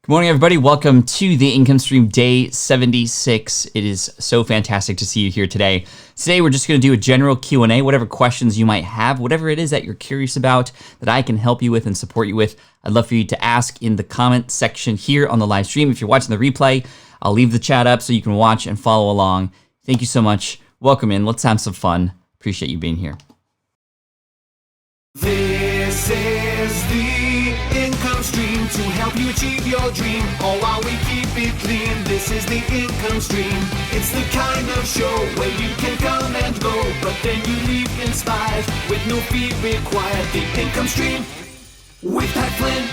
Good morning, everybody. Welcome to the Income Stream Day 76. It is so fantastic to see you here today. Today, we're just going to do a general Q&A, whatever questions you might have, whatever it is that you're curious about that I can help you with and support you with. I'd love for you to ask in the comment section here on the live stream. If you're watching the replay, I'll leave the chat up so you can watch and follow along. Thank you so much. Welcome in. Let's have some fun. Appreciate you being here. This is the income stream to help you achieve your dream, all while we keep it clean. This is the income stream. It's the kind of show where you can come and go, but then you leave inspired with no fee required. The income stream with Flynn.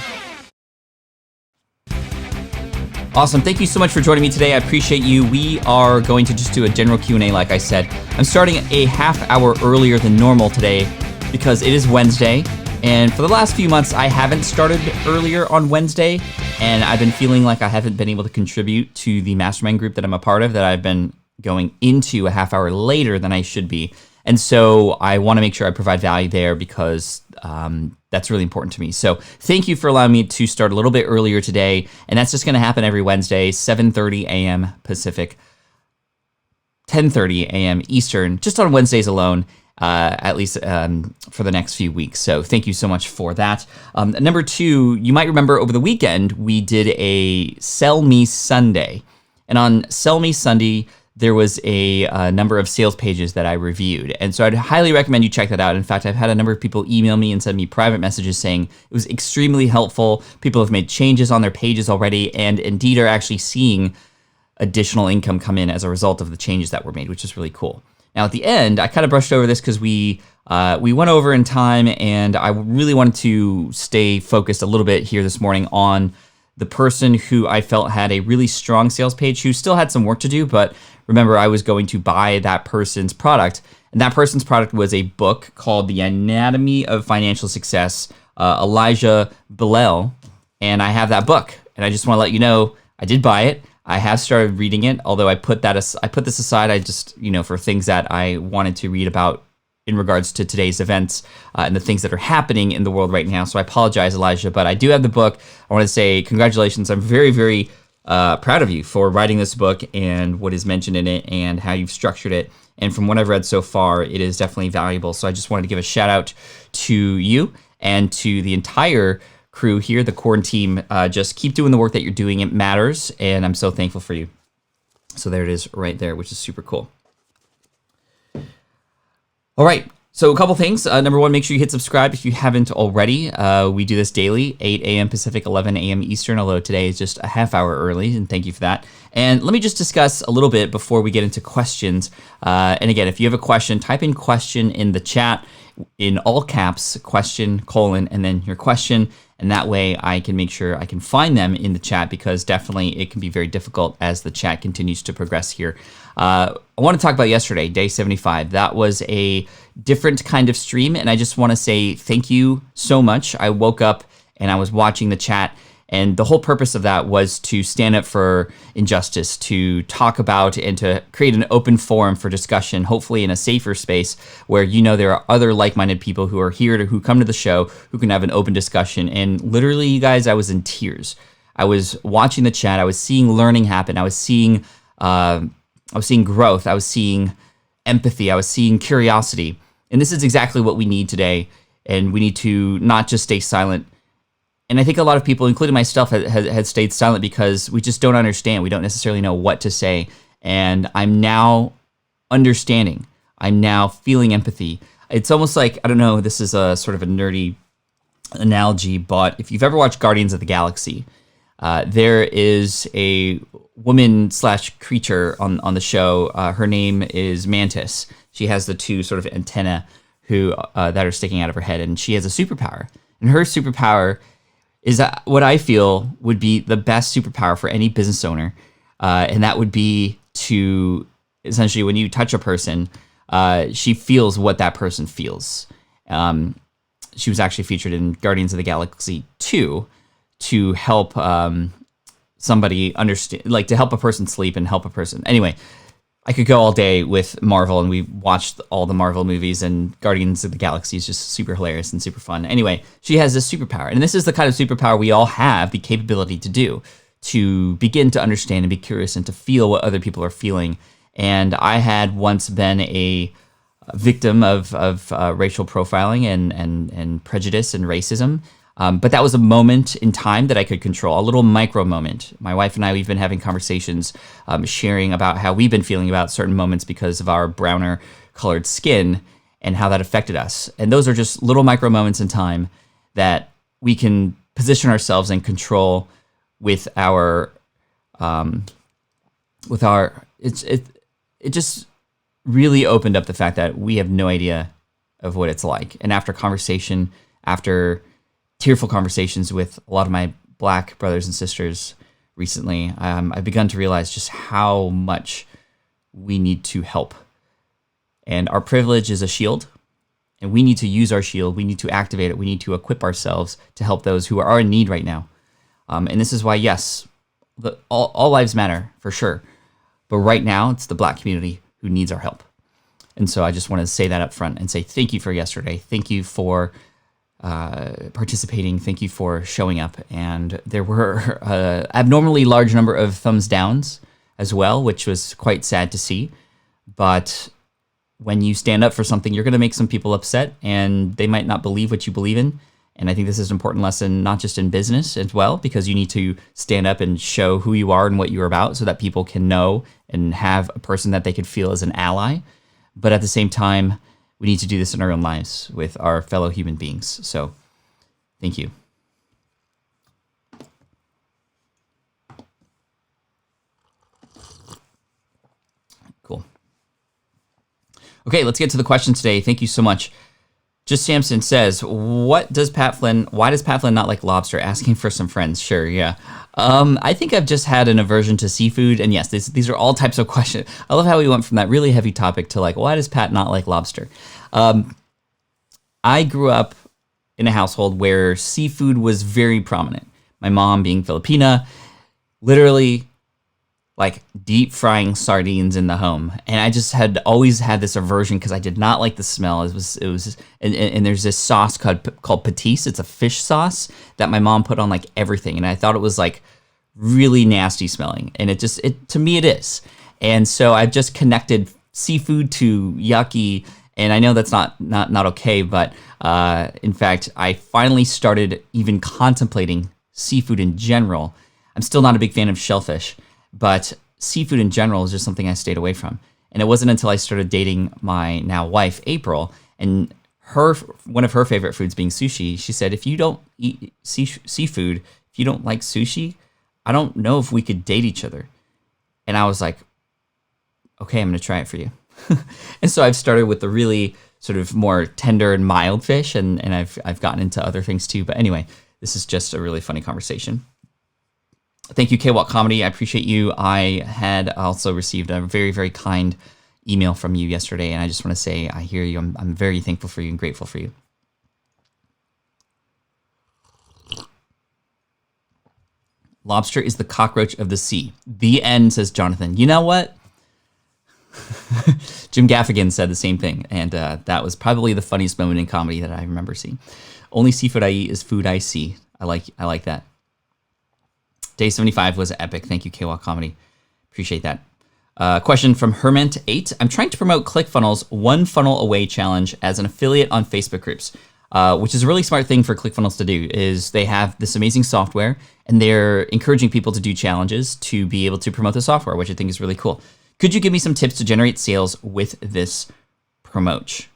Awesome. Thank you so much for joining me today. I appreciate you. We are going to just do a general Q&A like I said. I'm starting a half hour earlier than normal today because it is Wednesday. And for the last few months, I haven't started earlier on Wednesday. And I've been feeling like I haven't been able to contribute to the mastermind group that I'm a part of, that I've been going into a half hour later than I should be. And so I want to make sure I provide value there because that's really important to me. So thank you for allowing me to start a little bit earlier today. And that's just going to happen every Wednesday, 7:30 a.m. Pacific, 10:30 a.m. Eastern, just on Wednesdays alone. At least for the next few weeks. So thank you so much for that. Number two, you might remember over the weekend, we did a Sell Me Sunday. And on Sell Me Sunday, there was a number of sales pages that I reviewed. And so I'd highly recommend you check that out. In fact, I've had a number of people email me and send me private messages saying it was extremely helpful. People have made changes on their pages already and indeed are actually seeing additional income come in as a result of the changes that were made, which is really cool. Now, at the end, I kind of brushed over this because we went over in time, and I really wanted to stay focused a little bit here this morning on the person who I felt had a really strong sales page, who still had some work to do, but remember, I was going to buy that person's product, and that person's product was a book called The Anatomy of Financial Success, Elijah Billel, and I have that book, and I just want to let you know I did buy it. I have started reading it, although I put this aside. I just, for things that I wanted to read about in regards to today's events and the things that are happening in the world right now. So I apologize, Elijah, but I do have the book. I want to say congratulations. I'm very, very proud of you for writing this book and what is mentioned in it and how you've structured it. And from what I've read so far, it is definitely valuable. So I just wanted to give a shout out to you and to the entire crew here, the Quaranteam. Just keep doing the work that you're doing. It matters, and I'm so thankful for you. So there it is right there, which is super cool. All right, so a couple things. Number one, make sure you hit subscribe if you haven't already. We do this daily, 8 a.m. Pacific, 11 a.m. Eastern, although today is just a half hour early, and thank you for that. And let me just discuss a little bit before we get into questions. And again, if you have a question, type in question in the chat in all caps, question, colon, and then your question. And that way I can make sure I can find them in the chat, because definitely it can be very difficult as the chat continues to progress here. I want to talk about yesterday, day 75. That was a different kind of stream, and I just want to say thank you so much. I woke up and I was watching the chat, and the whole purpose of that was to stand up for injustice, to talk about and to create an open forum for discussion, hopefully in a safer space where there are other like-minded people who are here who come to the show who can have an open discussion. And literally, you guys, I was in tears. I was watching the chat. I was seeing learning happen. I was seeing growth. I was seeing empathy. I was seeing curiosity. And this is exactly what we need today. And we need to not just stay silent. And I think a lot of people, including myself, had stayed silent because we just don't understand. We don't necessarily know what to say. And I'm now understanding. I'm now feeling empathy. It's almost like, I don't know, this is a sort of a nerdy analogy, but if you've ever watched Guardians of the Galaxy, there is a woman/creature on the show. Her name is Mantis. She has the two sort of antennae that are sticking out of her head, and she has a superpower. And her superpower is what I feel would be the best superpower for any business owner. And that would be to, essentially, when you touch a person, she feels what that person feels. She was actually featured in Guardians of the Galaxy 2 to help somebody understand, like to help a person sleep and help a person. Anyway, I could go all day with Marvel, and we watched all the Marvel movies, and Guardians of the Galaxy is just super hilarious and super fun. Anyway, she has this superpower, and this is the kind of superpower we all have the capability to do. to begin to understand and be curious and to feel what other people are feeling. And I had once been a victim of racial profiling and prejudice and racism. But that was a moment in time that I could control, a little micro moment. My wife and I, we've been having conversations, sharing about how we've been feeling about certain moments because of our browner colored skin and how that affected us. And those are just little micro moments in time that we can position ourselves and control with our, it just really opened up the fact that we have no idea of what it's like. And after tearful conversations with a lot of my Black brothers and sisters recently, I've begun to realize just how much we need to help. And our privilege is a shield, and we need to use our shield. We need to activate it. We need to equip ourselves to help those who are in need right now. And this is why, yes, all lives matter, for sure. But right now, it's the Black community who needs our help. And so I just want to say that up front and say thank you for yesterday. Thank you for participating. Thank you for showing up. And there were an abnormally large number of thumbs downs as well, which was quite sad to see. But when you stand up for something, you're going to make some people upset, and they might not believe what you believe in. And I think this is an important lesson, not just in business as well, because you need to stand up and show who you are and what you're about so that people can know and have a person that they could feel as an ally. But at the same time, we need to do this in our own lives with our fellow human beings. So thank you. Cool. Okay, let's get to the question today. Thank you so much. Just Samson says, why does Pat Flynn not like lobster? Asking for some friends. Sure, yeah. I think I've just had an aversion to seafood. And yes, these are all types of questions. I love how we went from that really heavy topic to like, why does Pat not like lobster? I grew up in a household where seafood was very prominent. My mom, being Filipina, literally like deep frying sardines in the home. And I just had always had this aversion because I did not like the smell. It was, and there's this sauce called patis. It's a fish sauce that my mom put on like everything. And I thought it was like really nasty smelling. And to me it is. And so I've just connected seafood to yucky. And I know that's not okay, but in fact, I finally started even contemplating seafood in general. I'm still not a big fan of shellfish, but seafood in general is just something I stayed away from. And it wasn't until I started dating my now wife, April, and one of her favorite foods being sushi, she said, if you don't eat seafood, if you don't like sushi, I don't know if we could date each other. And I was like, okay, I'm going to try it for you. And so I've started with the really sort of more tender and mild fish, and I've gotten into other things too. But anyway, this is just a really funny conversation. Thank you, K-Walk Comedy. I appreciate you. I had also received a very, very kind email from you yesterday, and I just want to say I hear you. I'm very thankful for you and grateful for you. Lobster is the cockroach of the sea. The end, says Jonathan. You know what? Jim Gaffigan said the same thing, and that was probably the funniest moment in comedy that I remember seeing. Only seafood I eat is food I see. I like that. Day 75 was epic. Thank you, K-Walk Comedy. Appreciate that. Question from Herment8. I'm trying to promote ClickFunnels One Funnel Away Challenge as an affiliate on Facebook groups, which is a really smart thing for ClickFunnels to do. Is they have this amazing software, and they're encouraging people to do challenges to be able to promote the software, which I think is really cool. Could you give me some tips to generate sales with this promote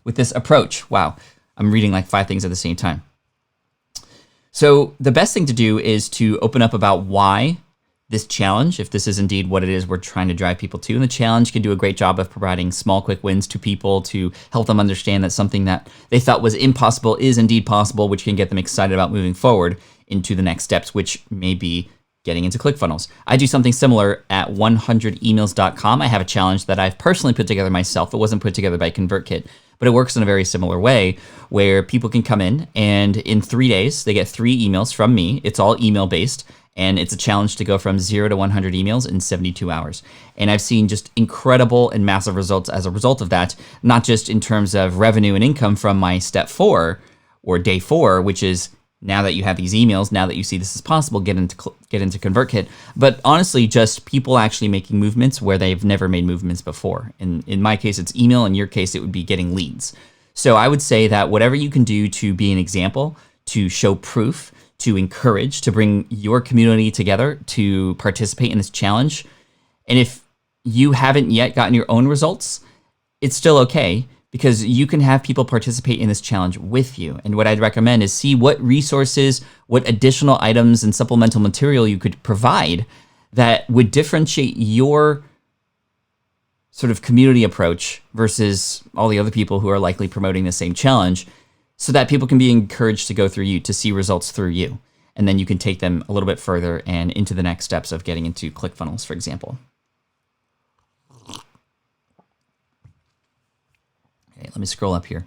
with this approach? Wow, I'm reading like 5 things at the same time. So the best thing to do is to open up about why this challenge, if this is indeed what it is we're trying to drive people to. And the challenge can do a great job of providing small, quick wins to people to help them understand that something that they thought was impossible is indeed possible, which can get them excited about moving forward into the next steps, which may be getting into ClickFunnels. I do something similar at 100emails.com. I have a challenge that I've personally put together myself. It wasn't put together by ConvertKit, but it works in a very similar way where people can come in and in 3 days, they get 3 emails from me. It's all email based, and it's a challenge to go from 0 to 100 emails in 72 hours. And I've seen just incredible and massive results as a result of that, not just in terms of revenue and income from my step 4 or day 4, which is now that you have these emails, now that you see this is possible, get into ConvertKit. But honestly, just people actually making movements where they've never made movements before. In my case, it's email. In your case, it would be getting leads. So I would say that whatever you can do to be an example, to show proof, to encourage, to bring your community together to participate in this challenge. And if you haven't yet gotten your own results, it's still okay, because you can have people participate in this challenge with you. And what I'd recommend is see what resources, what additional items and supplemental material you could provide that would differentiate your sort of community approach versus all the other people who are likely promoting the same challenge, so that people can be encouraged to go through you, to see results through you. And then you can take them a little bit further and into the next steps of getting into ClickFunnels, for example. Okay, let me scroll up here.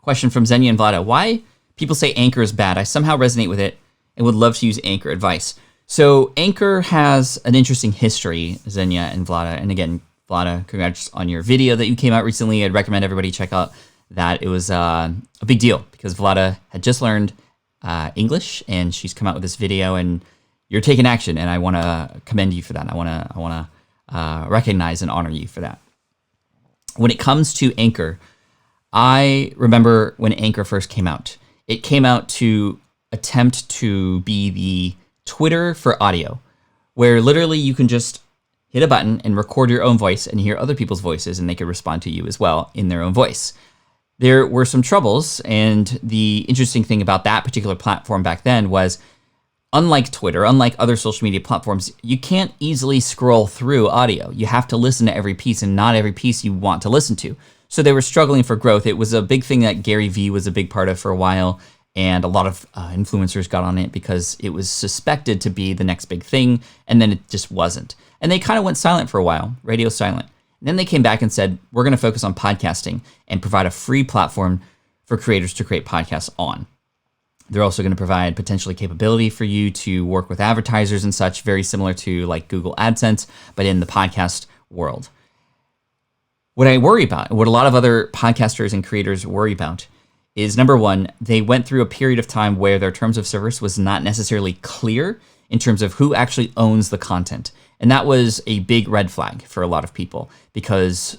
Question from Xenia and Vlada. Why people say Anchor is bad? I somehow resonate with it and would love to use Anchor advice. So Anchor has an interesting history, Xenia and Vlada. And again, Vlada, congrats on your video that you came out recently. I'd recommend everybody check out that. It was a big deal because Vlada had just learned English and she's come out with this video, and you're taking action, and I want to commend you for that. I want to recognize and honor you for that. When it comes to Anchor, I remember when Anchor first came out. It came out to attempt to be the Twitter for audio, where literally you can just hit a button and record your own voice and hear other people's voices, and they could respond to you as well in their own voice. There were some troubles, and the interesting thing about that particular platform back then was, unlike Twitter, unlike other social media platforms, you can't easily scroll through audio. You have to listen to every piece, and not every piece you want to listen to. So they were struggling for growth. It was a big thing that Gary Vee was a big part of for a while, and a lot of influencers got on it because it was suspected to be the next big thing, and then it just wasn't. And they kind of went silent for a while, radio silent. And then they came back and said, we're going to focus on podcasting and provide a free platform for creators to create podcasts on. They're also going to provide potentially capability for you to work with advertisers and such, very similar to like Google AdSense, but in the podcast world. What I worry about, what a lot of other podcasters and creators worry about, is number one, they went through a period of time where their terms of service was not necessarily clear in terms of who actually owns the content. And that was a big red flag for a lot of people, because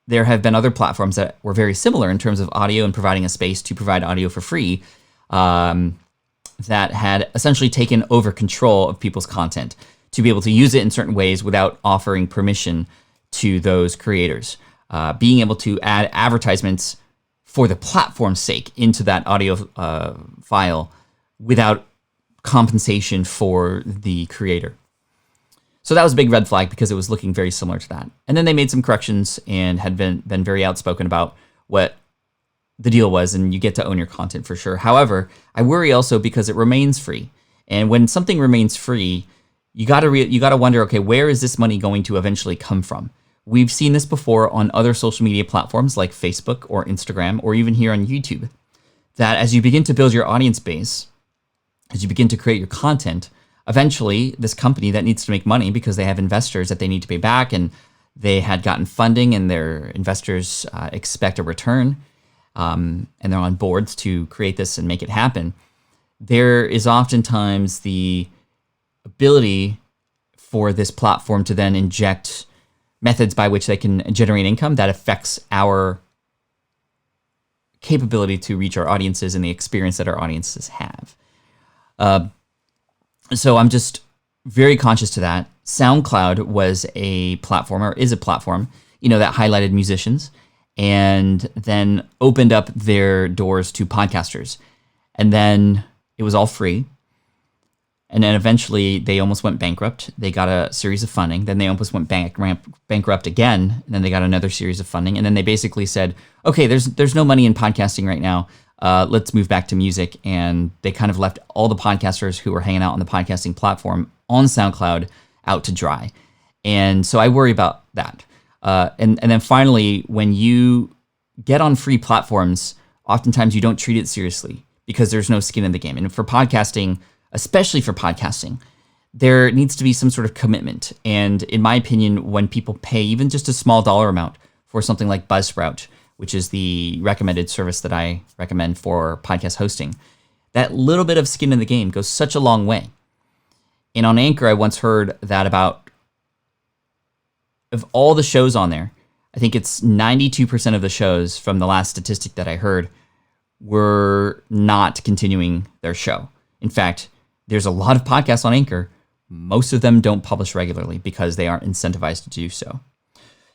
there have been other platforms that were very similar in terms of audio and providing a space to provide audio for free, that had essentially taken over control of people's content to be able to use it in certain ways without offering permission to those creators. Being able to add advertisements for the platform's sake into that audio file without compensation for the creator. So that was a big red flag because it was looking very similar to that. And then they made some corrections and had been very outspoken about what the deal was, and you get to own your content for sure. However, I worry also because it remains free. And when something remains free, you got to wonder, okay, where is this money going to eventually come from? We've seen this before on other social media platforms like Facebook or Instagram, or even here on YouTube, that as you begin to build your audience base, as you begin to create your content, eventually this company that needs to make money because they have investors that they need to pay back, and they had gotten funding and their investors expect a return, and they're on boards to create this and make it happen. There is oftentimes the ability for this platform to then inject methods by which they can generate income that affects our capability to reach our audiences and the experience that our audiences have. So I'm just very conscious to that. SoundCloud was a platform, or is a platform, that highlighted musicians and then opened up their doors to podcasters. And then it was all free. And then eventually they almost went bankrupt. They got a series of funding. Then they almost went bankrupt again. And then they got another series of funding. And then they basically said, okay, there's no money in podcasting right now. Let's move back to music. And they kind of left all the podcasters who were hanging out on the podcasting platform on SoundCloud out to dry. And so I worry about that. And then finally, when you get on free platforms, oftentimes you don't treat it seriously because there's no skin in the game. And for podcasting, especially for podcasting, there needs to be some sort of commitment. And in my opinion, when people pay even just a small dollar amount for something like Buzzsprout, which is the recommended service that I recommend for podcast hosting. That little bit of skin in the game goes such a long way. And on Anchor, I once heard that about, of all the shows on there, I think it's 92% of the shows from the last statistic that I heard were not continuing their show. In fact, there's a lot of podcasts on Anchor. Most of them don't publish regularly because they aren't incentivized to do so.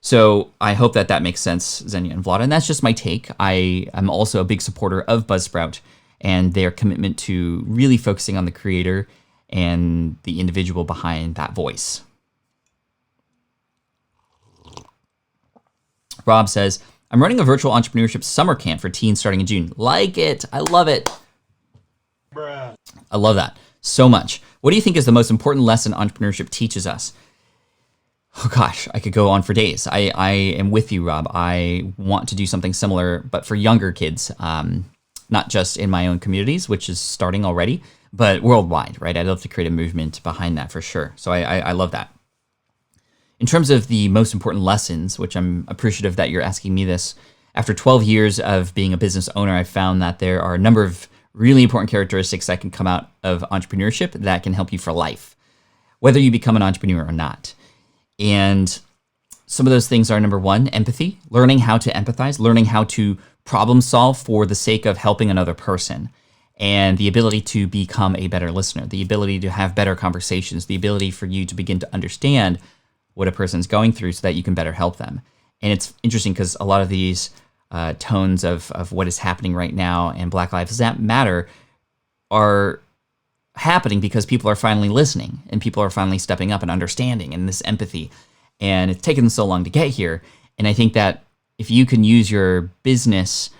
So I hope that that makes sense, Xenia and Vlada. And that's just my take. I am also a big supporter of Buzzsprout and their commitment to really focusing on the creator and the individual behind that voice. Rob says, I'm running a virtual entrepreneurship summer camp for teens starting in June. Like it. I love it. Bruh. I love that so much. What do you think is the most important lesson entrepreneurship teaches us? Oh gosh, I could go on for days. I am with you, Rob. I want to do something similar, but for younger kids, not just in my own communities, which is starting already, but worldwide, right? I'd love to create a movement behind that for sure. So I love that. In terms of the most important lessons, which I'm appreciative that you're asking me this, after 12 years of being a business owner, I found that there are a number of really important characteristics that can come out of entrepreneurship that can help you for life, whether you become an entrepreneur or not. And some of those things are, number one, empathy, learning how to empathize, learning how to problem solve for the sake of helping another person, and the ability to become a better listener, the ability to have better conversations, the ability for you to begin to understand what a person's going through so that you can better help them. And it's interesting because a lot of these tones of what is happening right now and Black Lives Matter are happening because people are finally listening and people are finally stepping up and understanding and this empathy. And it's taken so long to get here. And I think that if you can use your business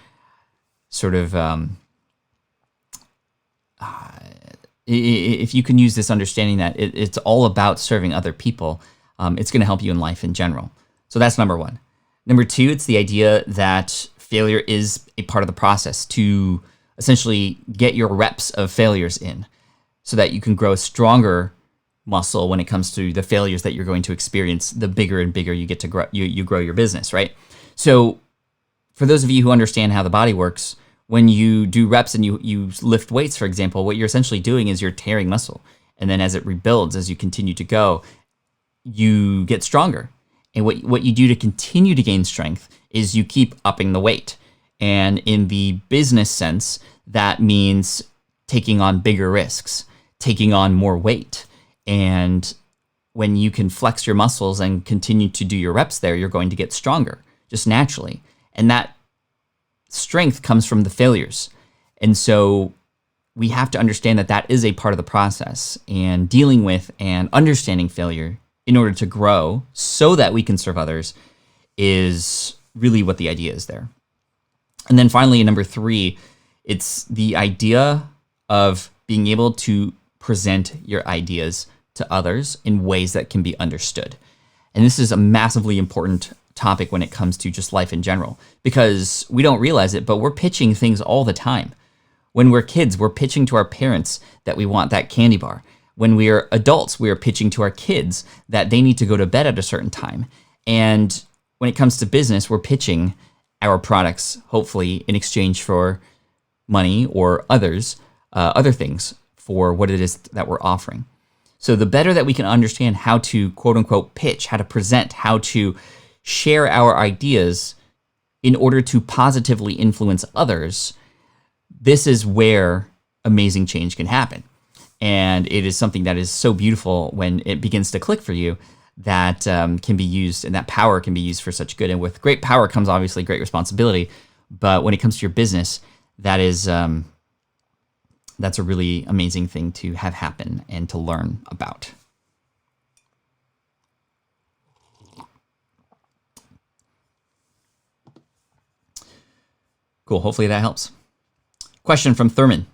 sort of, if you can use this understanding that it's all about serving other people, it's going to help you in life in general. So that's number one. Number two, it's the idea that failure is a part of the process to essentially get your reps of failures in so that you can grow a stronger muscle when it comes to the failures that you're going to experience. The bigger and bigger you get to grow, you grow your business, right? So for those of you who understand how the body works, when you do reps and you lift weights, for example, what you're essentially doing is you're tearing muscle. And then as it rebuilds, as you continue to go, you get stronger. And what you do to continue to gain strength is you keep upping the weight. And in the business sense, that means taking on bigger risks, taking on more weight. And when you can flex your muscles and continue to do your reps there, you're going to get stronger just naturally. And that strength comes from the failures. And so we have to understand that that is a part of the process, and dealing with and understanding failure in order to grow so that we can serve others is really what the idea is there. And then finally, number three, it's the idea of being able to present your ideas to others in ways that can be understood. And this is a massively important topic when it comes to just life in general, because we don't realize it, but we're pitching things all the time. When we're kids, we're pitching to our parents that we want that candy bar. When we are adults, we are pitching to our kids that they need to go to bed at a certain time. And when it comes to business, we're pitching our products, hopefully in exchange for money or other things for what it is that we're offering. So the better that we can understand how to quote unquote pitch, how to present, how to share our ideas in order to positively influence others, this is where amazing change can happen. And it is something that is so beautiful when it begins to click for you that can be used, and that power can be used for such good. And with great power comes obviously great responsibility. But when it comes to your business, that is that's a really amazing thing to have happen and to learn about. Cool. Hopefully that helps. Question from Thurman.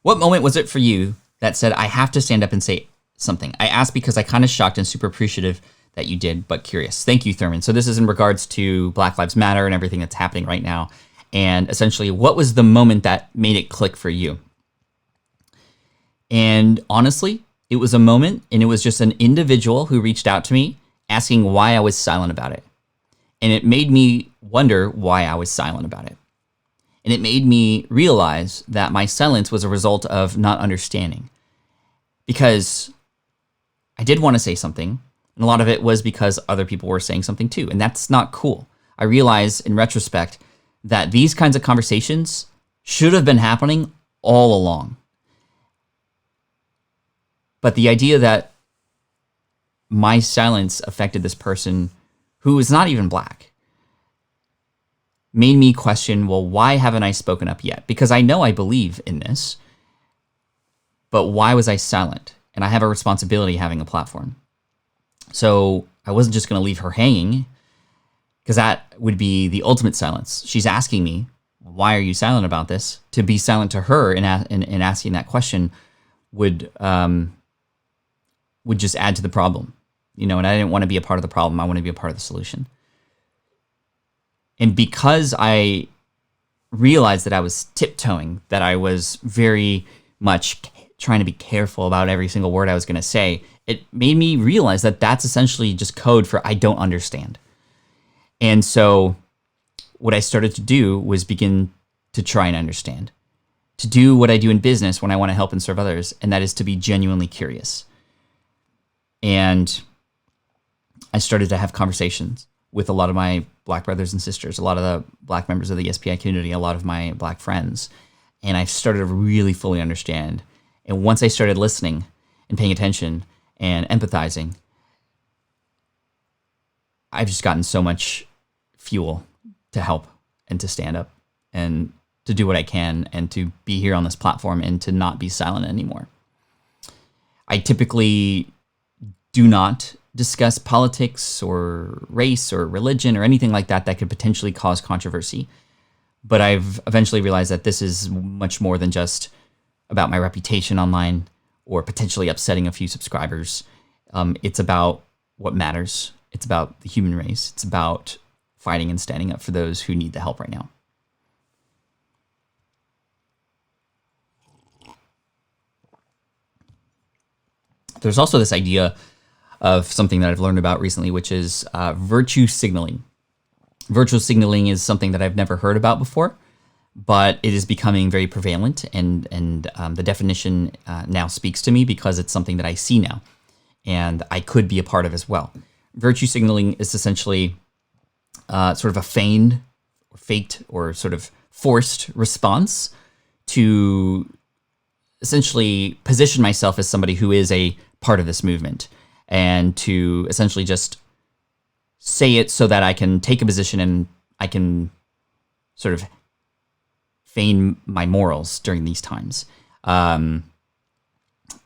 What moment was it for you that said, I have to stand up and say something? I asked because I kind of shocked and super appreciative that you did, but curious. Thank you, Thurman. So this is in regards to Black Lives Matter and everything that's happening right now. And essentially, what was the moment that made it click for you? And honestly, it was a moment, and it was just an individual who reached out to me asking why I was silent about it. And it made me wonder why I was silent about it. And it made me realize that my silence was a result of not understanding. Because I did want to say something, and a lot of it was because other people were saying something too, and that's not cool. I realize in retrospect that these kinds of conversations should have been happening all along. But the idea that my silence affected this person who is not even Black made me question, well, why haven't I spoken up yet? Because I know I believe in this, but why was I silent? And I have a responsibility having a platform. So I wasn't just going to leave her hanging, because that would be the ultimate silence. She's asking me, why are you silent about this? To be silent to her in asking that question would just add to the problem. And I didn't want to be a part of the problem. I want to be a part of the solution. And because I realized that I was tiptoeing, that I was very much trying to be careful about every single word I was going to say, it made me realize that that's essentially just code for I don't understand. And so what I started to do was begin to try and understand, to do what I do in business when I want to help and serve others, and that is to be genuinely curious. And I started to have conversations with a lot of my Black brothers and sisters, a lot of the Black members of the SPI community, a lot of my Black friends, and I started to really fully understand. And once I started listening and paying attention and empathizing, I've just gotten so much fuel to help and to stand up and to do what I can and to be here on this platform and to not be silent anymore. I typically do not discuss politics or race or religion or anything like that could potentially cause controversy. But I've eventually realized that this is much more than just about my reputation online or potentially upsetting a few subscribers. It's about what matters. It's about the human race. It's about fighting and standing up for those who need the help right now. There's also this idea of something that I've learned about recently, which is virtue signaling. Virtue signaling is something that I've never heard about before, but it is becoming very prevalent, and the definition now speaks to me because it's something that I see now, and I could be a part of as well. Virtue signaling is essentially sort of a feigned, or faked, or sort of forced response to essentially position myself as somebody who is a part of this movement, and to essentially just say it so that I can take a position and I can sort of feign my morals during these times. And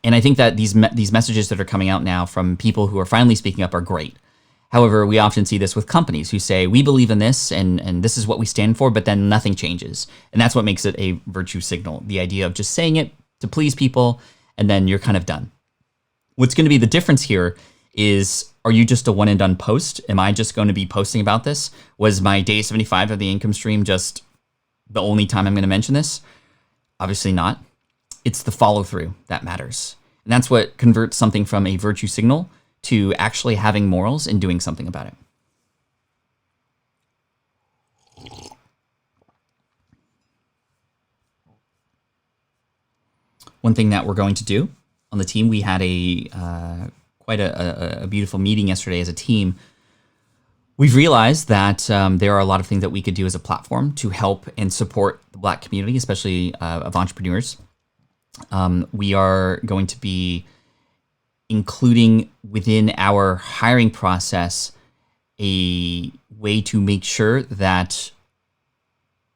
I think that these messages that are coming out now from people who are finally speaking up are great. However, we often see this with companies who say, we believe in this and this is what we stand for, but then nothing changes. And that's what makes it a virtue signal. The idea of just saying it to please people, and then you're kind of done. What's going to be the difference here is, are you just a one and done post? Am I just going to be posting about this? Was my day 75 of the income stream just the only time I'm going to mention this? Obviously not. It's the follow through that matters. And that's what converts something from a virtue signal to actually having morals and doing something about it. One thing that we're going to do on the team, we had quite a beautiful meeting yesterday as a team. We've realized that there are a lot of things that we could do as a platform to help and support the Black community, especially of entrepreneurs. We are going to be including within our hiring process a way to make sure that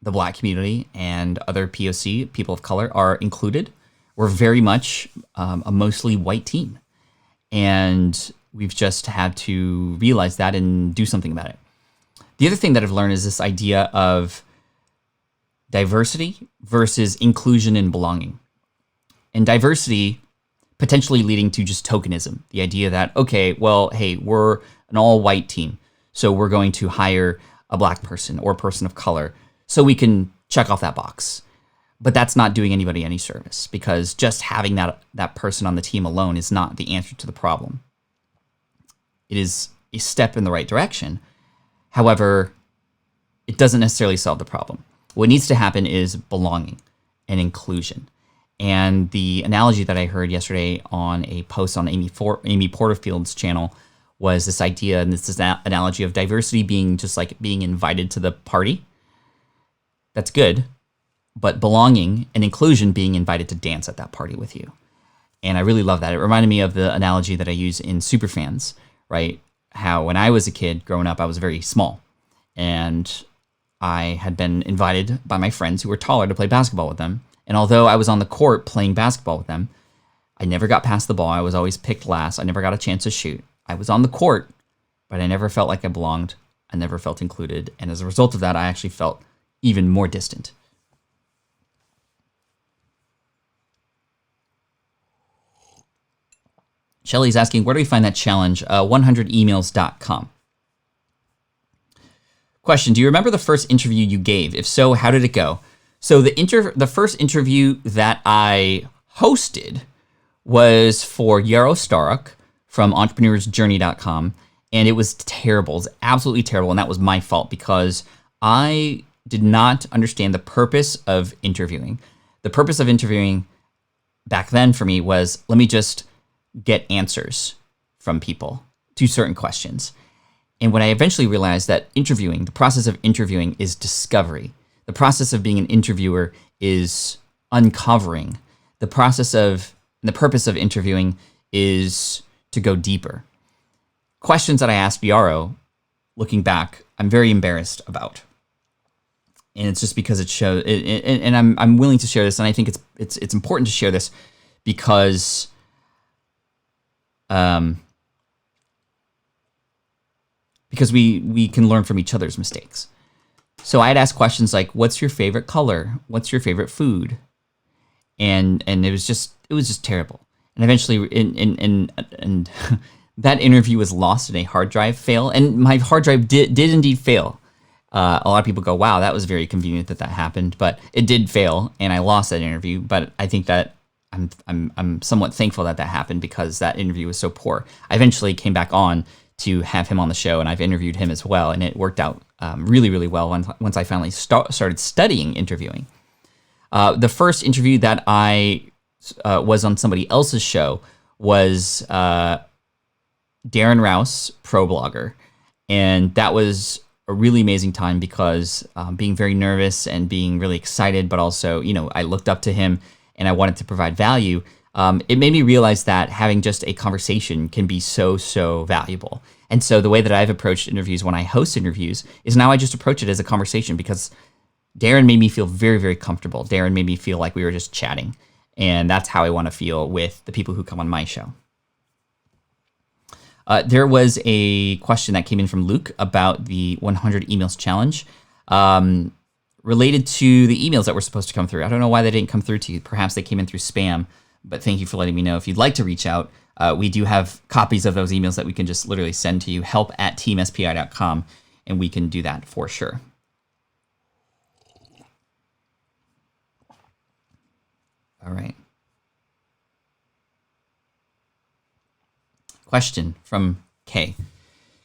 the Black community and other POC, people of color, are included. We're very much a mostly white team, and we've just had to realize that and do something about it. The other thing that I've learned is this idea of diversity versus inclusion and belonging. And diversity potentially leading to just tokenism. The idea that, okay, well, hey, we're an all-white team, so we're going to hire a Black person or a person of color so we can check off that box. But that's not doing anybody any service, because just having that person on the team alone is not the answer to the problem. It is a step in the right direction. However, it doesn't necessarily solve the problem. What needs to happen is belonging and inclusion. And the analogy that I heard yesterday on a post on Amy Porterfield's channel was this idea, and this is an analogy of diversity being just like being invited to the party. That's good. But belonging and inclusion being invited to dance at that party with you. And I really love that. It reminded me of the analogy that I use in Superfans, right? How when I was a kid growing up, I was very small. And I had been invited by my friends who were taller to play basketball with them. And although I was on the court playing basketball with them, I never got past the ball. I was always picked last. I never got a chance to shoot. I was on the court, but I never felt like I belonged. I never felt included. And as a result of that, I actually felt even more distant. Shelly's asking, where do we find that challenge? 100emails.com. Question, do you remember the first interview you gave? If so, how did it go? So the first interview that I hosted was for Yarrow Starrock from entrepreneursjourney.com, and it was terrible. It was absolutely terrible, and that was my fault because I did not understand the purpose of interviewing. The purpose of interviewing back then for me was, let me just get answers from people to certain questions. And when I eventually realized that interviewing, the process of interviewing is discovery. The process of being an interviewer is uncovering. The purpose of interviewing is to go deeper. Questions that I asked Yarrow, looking back, I'm very embarrassed about. And it's just because it shows, and I'm willing to share this, and I think it's important to share this because we can learn from each other's mistakes. So I had asked questions like, what's your favorite color? What's your favorite food? And it was just terrible. And eventually and that interview was lost in a hard drive fail. And my hard drive did indeed fail. A lot of people go, wow, that was very convenient that happened, but it did fail and I lost that interview. But I think that I'm somewhat thankful that happened because that interview was so poor. I eventually came back on to have him on the show, and I've interviewed him as well, and it worked out really, really well once I finally started studying interviewing. The first interview that I was on somebody else's show was Darren Rouse, pro blogger, and that was a really amazing time because being very nervous and being really excited, but also, I looked up to him and I wanted to provide value. It made me realize that having just a conversation can be so, so valuable. And so the way that I've approached interviews when I host interviews is now I just approach it as a conversation because Darren made me feel very, very comfortable. Darren made me feel like we were just chatting. And that's how I want to feel with the people who come on my show. There was a question that came in from Luke about the 100 emails challenge related to the emails that were supposed to come through. I don't know why they didn't come through to you. Perhaps they came in through spam. But thank you for letting me know. If you'd like to reach out, we do have copies of those emails that we can just literally send to you, help@teamspi.com, and we can do that for sure. All right. Question from Kay.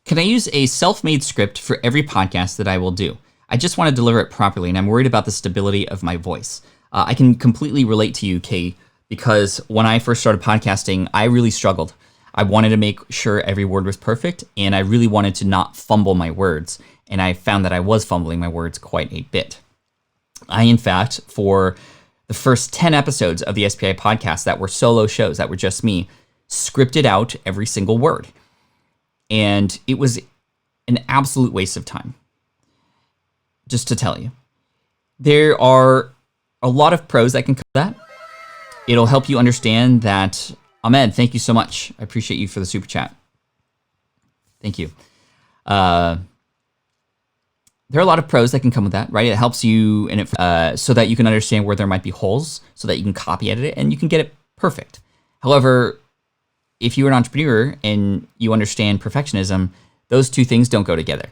Can I use a self-made script for every podcast that I will do? I just want to deliver it properly, and I'm worried about the stability of my voice. I can completely relate to you, Kay, because when I first started podcasting, I really struggled. I wanted to make sure every word was perfect, and I really wanted to not fumble my words, and I found that I was fumbling my words quite a bit. I, in fact, for the first 10 episodes of the SPI podcast that were solo shows, that were just me, scripted out every single word. And it was an absolute waste of time. Just to tell you, there are a lot of pros that can come to that. It'll help you understand that. Ahmed, thank you so much. I appreciate you for the super chat. Thank you. There are a lot of pros that can come with that, right? It helps you so that you can understand where there might be holes, so that you can copy edit it and you can get it perfect. However, if you're an entrepreneur and you understand perfectionism, those two things don't go together.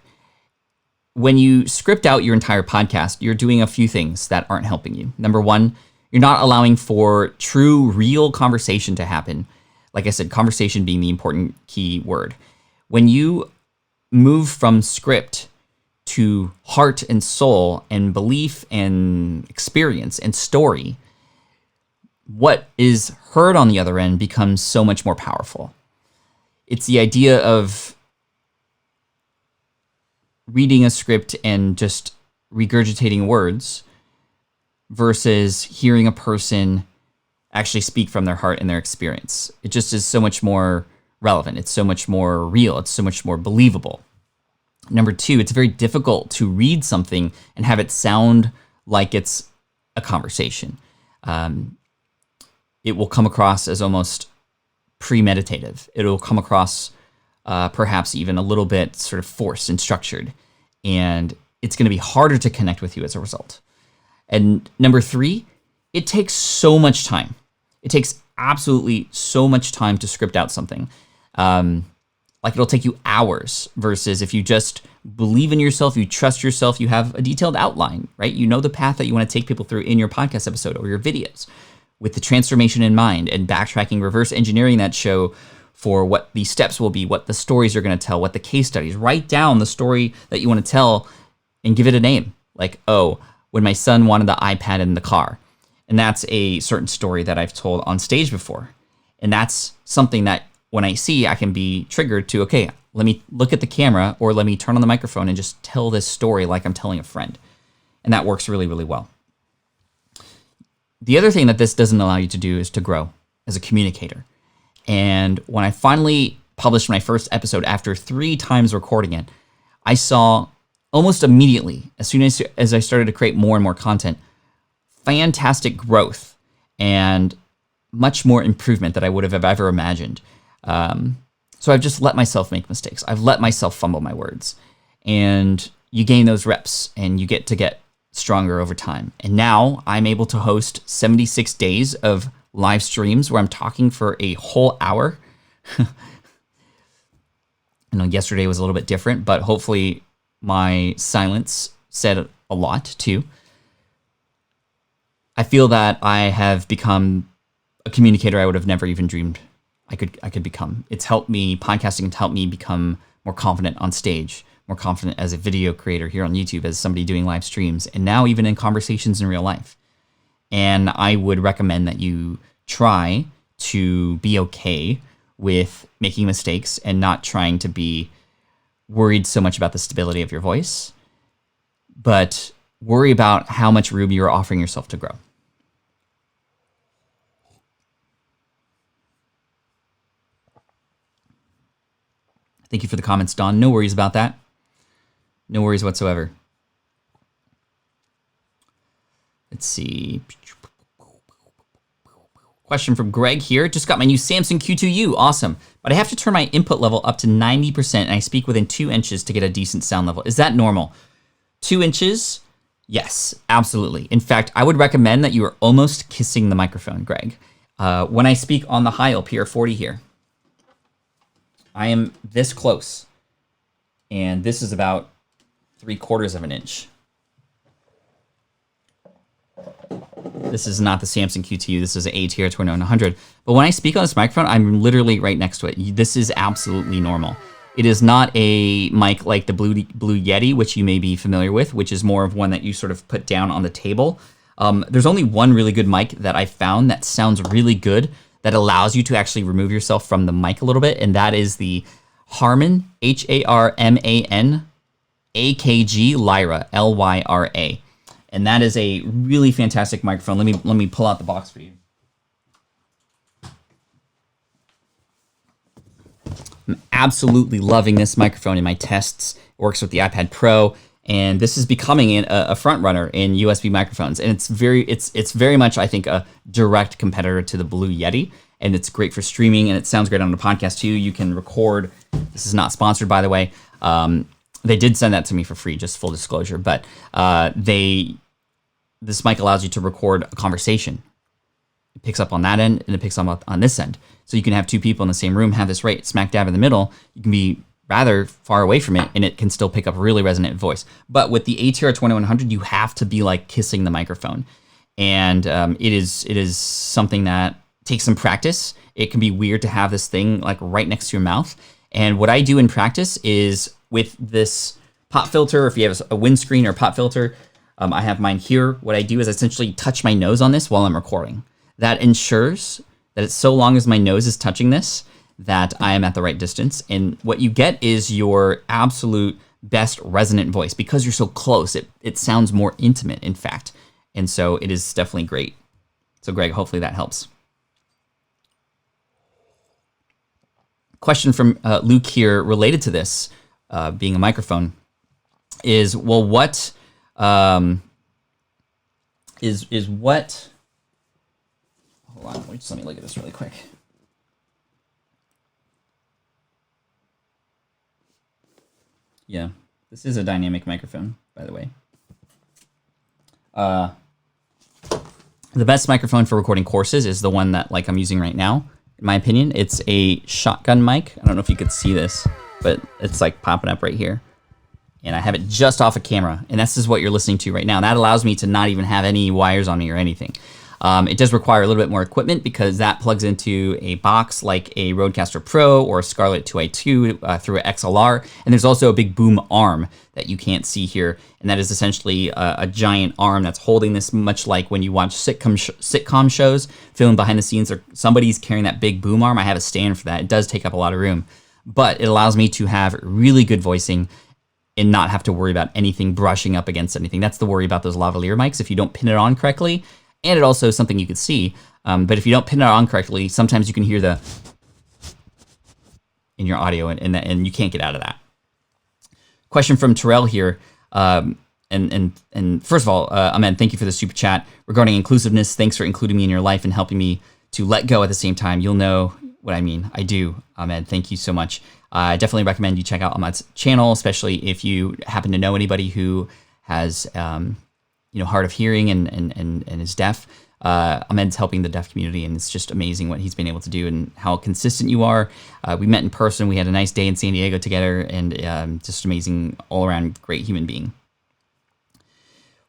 When you script out your entire podcast, you're doing a few things that aren't helping you. Number one, you're not allowing for true, real conversation to happen. Like I said, conversation being the important key word. When you move from script to heart and soul and belief and experience and story, what is heard on the other end becomes so much more powerful. It's the idea of reading a script and just regurgitating words versus hearing a person actually speak from their heart and their experience. It just is so much more relevant. It's so much more real. It's so much more believable. Number two, it's very difficult to read something and have it sound like it's a conversation. It will come across as almost premeditative. It will come across perhaps even a little bit sort of forced and structured. And it's going to be harder to connect with you as a result. And number three, it takes so much time. It takes absolutely so much time to script out something. Like it'll take you hours versus if you just believe in yourself, you trust yourself, you have a detailed outline, right? You know the path that you want to take people through in your podcast episode or your videos with the transformation in mind and backtracking, reverse engineering that show for what the steps will be, what the stories you're going to tell, what the case studies. Write down the story that you want to tell and give it a name. Like, oh, when my son wanted the iPad in the car. And that's a certain story that I've told on stage before. And that's something that when I see, I can be triggered to, okay, let me look at the camera or let me turn on the microphone and just tell this story like I'm telling a friend. And that works really, really well. The other thing that this doesn't allow you to do is to grow as a communicator. And when I finally published my first episode after 3 times recording it, I saw almost immediately, as soon as I started to create more and more content, fantastic growth and much more improvement that I would have ever imagined. So I've just let myself make mistakes. I've let myself fumble my words. And you gain those reps and you get to get stronger over time. And now I'm able to host 76 days of live streams where I'm talking for a whole hour. I know yesterday was a little bit different, but hopefully my silence said a lot too. I feel that I have become a communicator I would have never even dreamed I could become. It's helped me, podcasting has helped me become more confident on stage, more confident as a video creator here on YouTube, as somebody doing live streams, and now even in conversations in real life. And I would recommend that you try to be okay with making mistakes and not trying to be worried so much about the stability of your voice, but worry about how much room you're offering yourself to grow. Thank you for the comments, Don. No worries about that. No worries whatsoever. Let's see. Question from Greg here. Just got my new Samsung Q2U. Awesome. But I have to turn my input level up to 90% and I speak within 2 inches to get a decent sound level. Is that normal? 2 inches? Yes, absolutely. In fact, I would recommend that you are almost kissing the microphone, Greg. When I speak on the high PR40 here, I am this close. And this is about 3/4 of an inch. This is not the Samsung Q2U. This is an ATR 2100. But when I speak on this microphone, I'm literally right next to it. This is absolutely normal. It is not a mic like the Blue Yeti, which you may be familiar with, which is more of one that you sort of put down on the table. There's only one really good mic that I found that sounds really good, that allows you to actually remove yourself from the mic a little bit, and that is the Harman, Harman AKG Lyra, Lyra. And that is a really fantastic microphone. Let me pull out the box for you. I'm absolutely loving this microphone in my tests. It works with the iPad Pro, and this is becoming a front runner in USB microphones. And it's very much, I think, a direct competitor to the Blue Yeti, and it's great for streaming, and it sounds great on the podcast too. You can record. This is not sponsored, by the way. They did send that to me for free, just full disclosure. But this mic allows you to record a conversation. It picks up on that end, and it picks up on this end. So you can have 2 people in the same room, have this right smack dab in the middle. You can be rather far away from it, and it can still pick up really resonant voice. But with the ATR 2100, you have to be like kissing the microphone. And it is something that takes some practice. It can be weird to have this thing like right next to your mouth. And what I do in practice is with this pop filter, or if you have a windscreen or pop filter, I have mine here. What I do is essentially touch my nose on this while I'm recording. That ensures that it's so long as my nose is touching this, that I am at the right distance. And what you get is your absolute best resonant voice. Because you're so close, it sounds more intimate, in fact. And so it is definitely great. So Greg, hopefully that helps. Question from Luke here related to this, being a microphone, is, well, what is what... Hold on, just let me look at this really quick. Yeah, this is a dynamic microphone, by the way. The best microphone for recording courses is the one that I'm using right now. In my opinion, it's a shotgun mic. I don't know if you could see this, but it's popping up right here. And I have it just off a camera, and this is what you're listening to right now. That allows me to not even have any wires on me or anything. It does require a little bit more equipment because that plugs into a box like a Rodecaster Pro or a Scarlett 2i2 through an XLR. And there's also a big boom arm that you can't see here. And that is essentially a giant arm that's holding this, much like when you watch sitcom shows, filmed behind the scenes, or somebody's carrying that big boom arm. I have a stand for that. It does take up a lot of room, but it allows me to have really good voicing and not have to worry about anything brushing up against anything. That's the worry about those lavalier mics. If you don't pin it on correctly, and it also is something you could see, but if you don't pin it on correctly, sometimes you can hear the in your audio, and you can't get out of that. Question from Terrell here, and first of all, Ahmed, thank you for the super chat regarding inclusiveness. Thanks for including me in your life and helping me to let go at the same time. You'll know what I mean. I do, Ahmed. Thank you so much. I definitely recommend you check out Ahmed's channel, especially if you happen to know anybody who has hard of hearing and is deaf. Ahmed's helping the deaf community, and it's just amazing what he's been able to do and how consistent you are. We met in person. We had a nice day in San Diego together, and just amazing, all around great human being.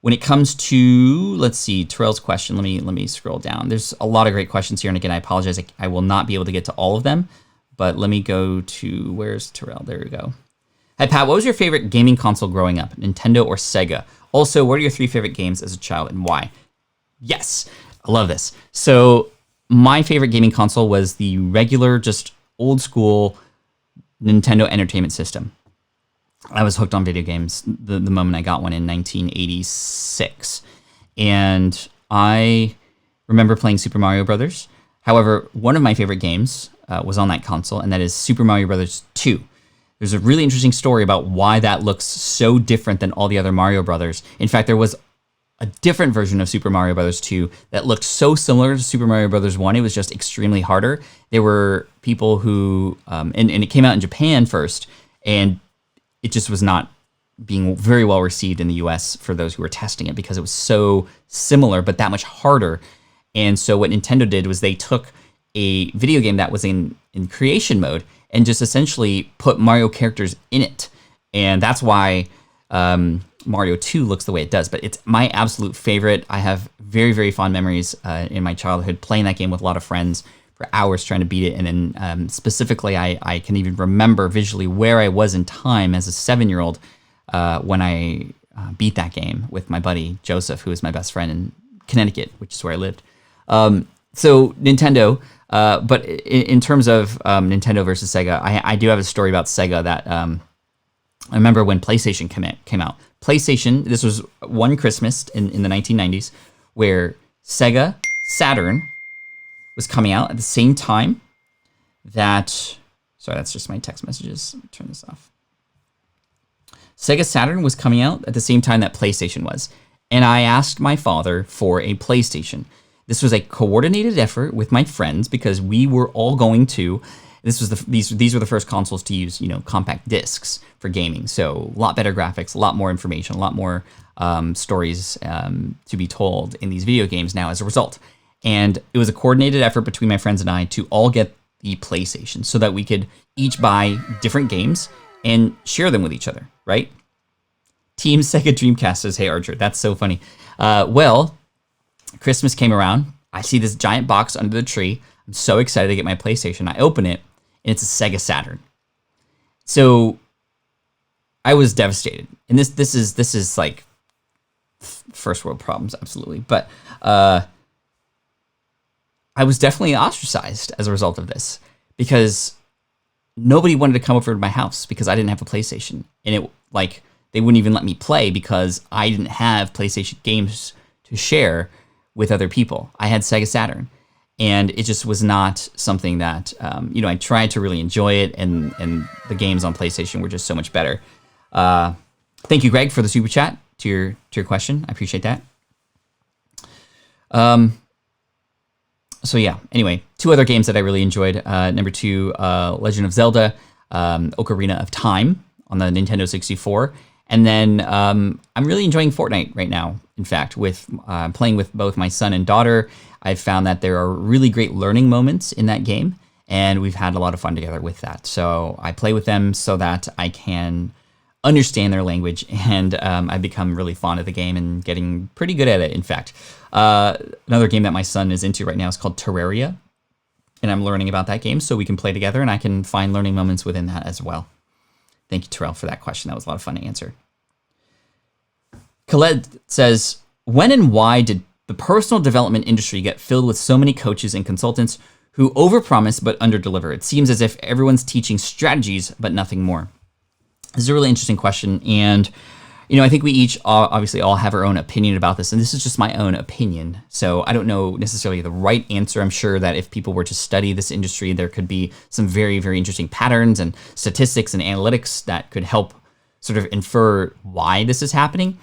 When it comes to, let's see, Terrell's question, let me scroll down. There's a lot of great questions here, and again, I apologize, I will not be able to get to all of them, but let me go to, where's Terrell? There we go. Hi, Pat, what was your favorite gaming console growing up, Nintendo or Sega? Also, what are your 3 favorite games as a child and why? Yes, I love this. So my favorite gaming console was the regular, just old school Nintendo Entertainment System. I was hooked on video games the moment I got one in 1986. And I remember playing Super Mario Brothers. However, one of my favorite games was on that console, and that is Super Mario Brothers 2. There's a really interesting story about why that looks so different than all the other Mario Brothers. In fact, there was a different version of Super Mario Brothers 2 that looked so similar to Super Mario Brothers 1. It was just extremely harder. There were people who, and it came out in Japan first, and it just was not being very well received in the US for those who were testing it because it was so similar, but that much harder. And so what Nintendo did was they took a video game that was in creation mode and just essentially put Mario characters in it. And that's why Mario 2 looks the way it does. But it's my absolute favorite. I have very, very fond memories in my childhood playing that game with a lot of friends for hours trying to beat it. And then specifically, I can even remember visually where I was in time as a 7-year-old when I beat that game with my buddy Joseph, who is my best friend in Connecticut, which is where I lived. So Nintendo, but in terms of Nintendo versus Sega, I do have a story about Sega that I remember when PlayStation came out. PlayStation, this was one Christmas in the 1990s, where Sega Saturn was coming out at the same time that, sorry, that's just my text messages. Let me turn this off. Sega Saturn was coming out at the same time that PlayStation was. And I asked my father for a PlayStation. This was a coordinated effort with my friends because we were all going to. This was these were the first consoles to use compact discs for gaming. So a lot better graphics, a lot more information, a lot more stories to be told in these video games now as a result. And it was a coordinated effort between my friends and I to all get the PlayStation so that we could each buy different games and share them with each other, right? Team Sega Dreamcast says, "Hey Archer, that's so funny." Well, Christmas came around. I see this giant box under the tree. I'm so excited to get my PlayStation. I open it, and it's a Sega Saturn. So I was devastated. And this is like first world problems, absolutely. But I was definitely ostracized as a result of this because nobody wanted to come over to my house because I didn't have a PlayStation. And they wouldn't even let me play because I didn't have PlayStation games to share with other people. I had Sega Saturn. And it just was not something that, I tried to really enjoy it, and the games on PlayStation were just so much better. Thank you, Greg, for the super chat to your question. I appreciate that. So yeah, anyway, 2 other games that I really enjoyed. Number 2, Legend of Zelda, Ocarina of Time on the Nintendo 64. And then I'm really enjoying Fortnite right now. In fact, with playing with both my son and daughter, I've found that there are really great learning moments in that game, and we've had a lot of fun together with that. So I play with them so that I can understand their language, and I've become really fond of the game and getting pretty good at it, in fact. Another game that my son is into right now is called Terraria, and I'm learning about that game so we can play together, and I can find learning moments within that as well. Thank you, Terrell, for that question. That was a lot of fun to answer. Khaled says, when and why did the personal development industry get filled with so many coaches and consultants who overpromise but underdeliver? It seems as if everyone's teaching strategies but nothing more. This is a really interesting question, and I think we each obviously all have our own opinion about this, and this is just my own opinion. So I don't know necessarily the right answer. I'm sure that if people were to study this industry, there could be some very, very interesting patterns and statistics and analytics that could help sort of infer why this is happening.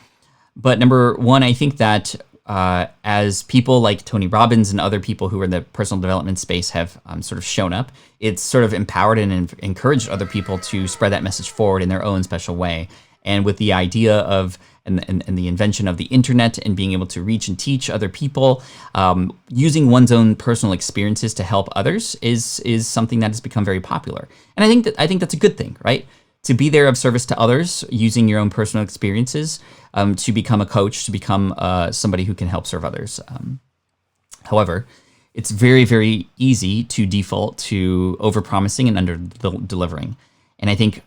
But number one, I think that as people like Tony Robbins and other people who are in the personal development space have sort of shown up, it's sort of empowered and encouraged other people to spread that message forward in their own special way. And with the idea of and the invention of the internet and being able to reach and teach other people, using one's own personal experiences to help others is something that has become very popular. And I think that's a good thing, right? To be there of service to others, using your own personal experiences to become a coach, to become somebody who can help serve others. However, it's very, very easy to default to overpromising and under-delivering. And I think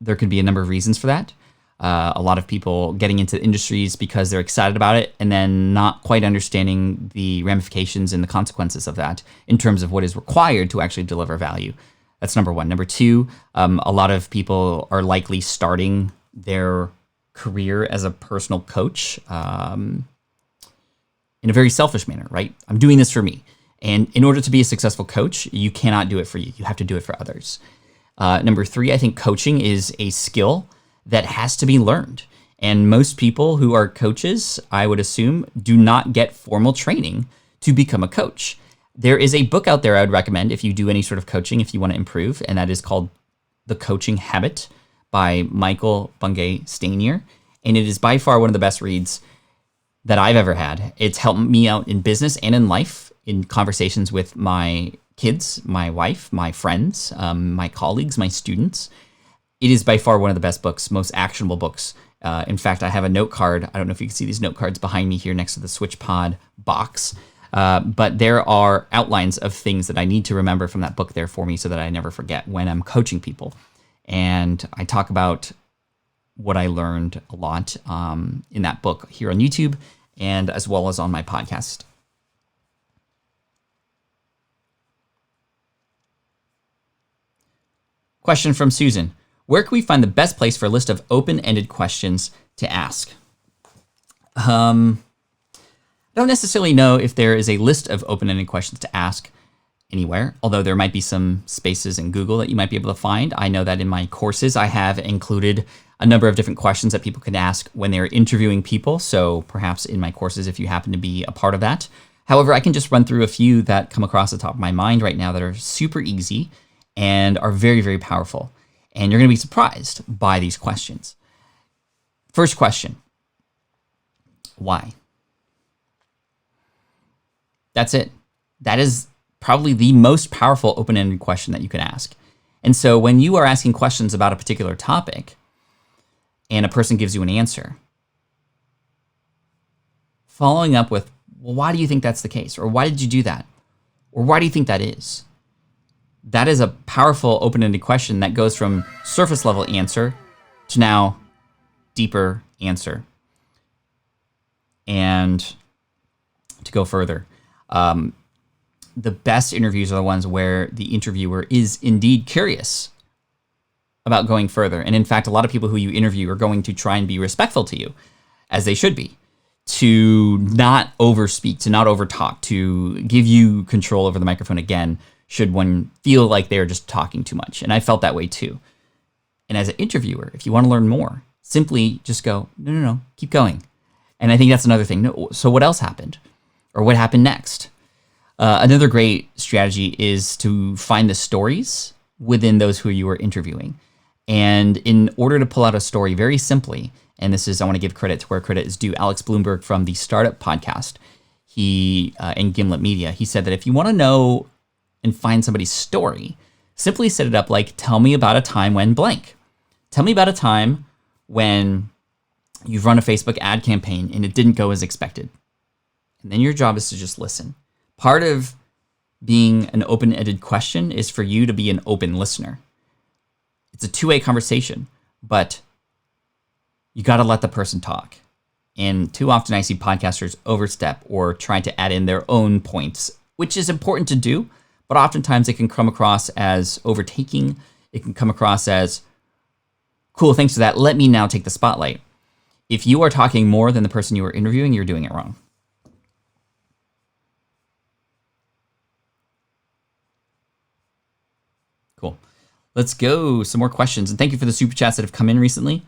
there could be a number of reasons for that. A lot of people getting into industries because they're excited about it and then not quite understanding the ramifications and the consequences of that in terms of what is required to actually deliver value. That's number one. Number two, a lot of people are likely starting their career as a personal coach in a very selfish manner, right? I'm doing this for me. And in order to be a successful coach, you cannot do it for you. You have to do it for others. Number three, I think coaching is a skill that has to be learned. And most people who are coaches, I would assume, do not get formal training to become a coach. There is a book out there I would recommend if you do any sort of coaching, if you want to improve, and that is called The Coaching Habit by Michael Bungay Stanier. And it is by far one of the best reads that I've ever had. It's helped me out in business and in life, in conversations with my kids, my wife, my friends, my colleagues, my students. It is by far one of the best books, most actionable books. In fact, I have a note card. I don't know if you can see these note cards behind me here next to the SwitchPod box. But there are outlines of things that I need to remember from that book there for me so that I never forget when I'm coaching people. And I talk about what I learned a lot in that book here on YouTube and as well as on my podcast. Question from Susan. Where can we find the best place for a list of open-ended questions to ask? I don't necessarily know if there is a list of open-ended questions to ask anywhere, although there might be some spaces in Google that you might be able to find. I know that in my courses, I have included a number of different questions that people can ask when they're interviewing people. So perhaps in my courses, if you happen to be a part of that. However, I can just run through a few that come across the top of my mind right now that are super easy and are very, very powerful. And you're going to be surprised by these questions. First question. Why? That's it. That is probably the most powerful open-ended question that you can ask. And so when you are asking questions about a particular topic and a person gives you an answer, following up with, well, why do you think that's the case? Or why did you do that? Or why do you think that is? That is a powerful open-ended question that goes from surface level answer to now deeper answer. And to go further, the best interviews are the ones where the interviewer is indeed curious about going further. And in fact, a lot of people who you interview are going to try and be respectful to you, as they should be, to not overspeak, to not overtalk, to give you control over the microphone again, should one feel like they're just talking too much. And I felt that way too. And as an interviewer, if you want to learn more, simply just go, no, keep going. And I think that's another thing. No, so what else happened? Or what happened next? Another great strategy is to find the stories within those who you are interviewing. And in order to pull out a story very simply, and this is, I want to give credit to where credit is due, Alex Bloomberg from the Startup Podcast, and Gimlet Media, he said that if you want to know and find somebody's story, simply set it up like, tell me about a time when blank. Tell me about a time when you've run a Facebook ad campaign and it didn't go as expected. And then your job is to just listen. Part of being an open-ended question is for you to be an open listener. It's a two-way conversation, but you got to let the person talk. And too often I see podcasters overstep or try to add in their own points, which is important to do, but oftentimes it can come across as overtaking. It can come across as, cool, thanks for that. Let me now take the spotlight. If you are talking more than the person you are interviewing, you're doing it wrong. Cool. Let's go. Some more questions. And thank you for the super chats that have come in recently.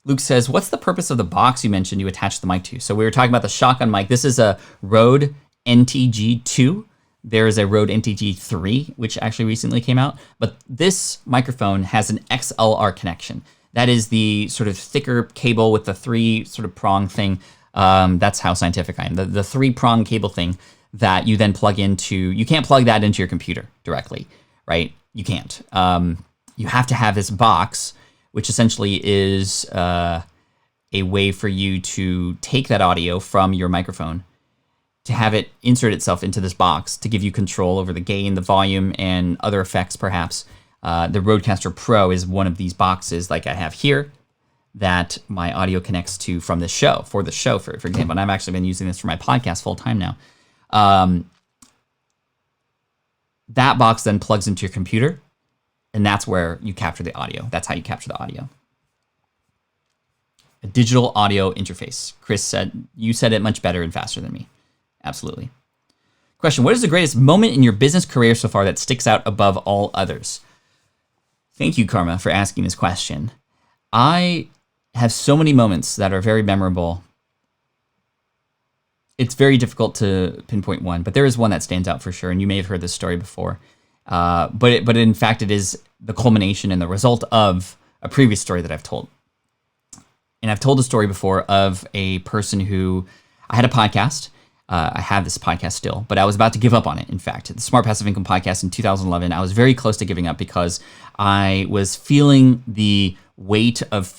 Luke says, what's the purpose of the box you mentioned you attached the mic to? So we were talking about the shotgun mic. This is a Rode NTG2. There is a Rode NTG3, which actually recently came out. But this microphone has an XLR connection. That is the sort of thicker cable with the three sort of prong thing. That's how scientific I am. The three prong cable thing that you then plug into. You can't plug that into your computer directly, right? You can't. You have to have this box, which essentially is a way for you to take that audio from your microphone, to have it insert itself into this box to give you control over the gain, the volume, and other effects perhaps. The Rodecaster Pro is one of these boxes like I have here that my audio connects to from the show, for example. And I've actually been using this for my podcast full time now. That box then plugs into your computer, and that's where you capture the audio. That's how you capture the audio. A digital audio interface. Chris said, you said it much better and faster than me. Absolutely. Question, what is the greatest moment in your business career so far that sticks out above all others? Thank you, Karma, for asking this question. I have so many moments that are very memorable. It's very difficult to pinpoint one, but there is one that stands out for sure, and you may have heard this story before. But in fact, it is the culmination and the result of a previous story that I've told. And I've told a story before of a person who, I had a podcast. I have this podcast still, but I was about to give up on it. In fact, the Smart Passive Income podcast in 2011, I was very close to giving up because I was feeling the weight of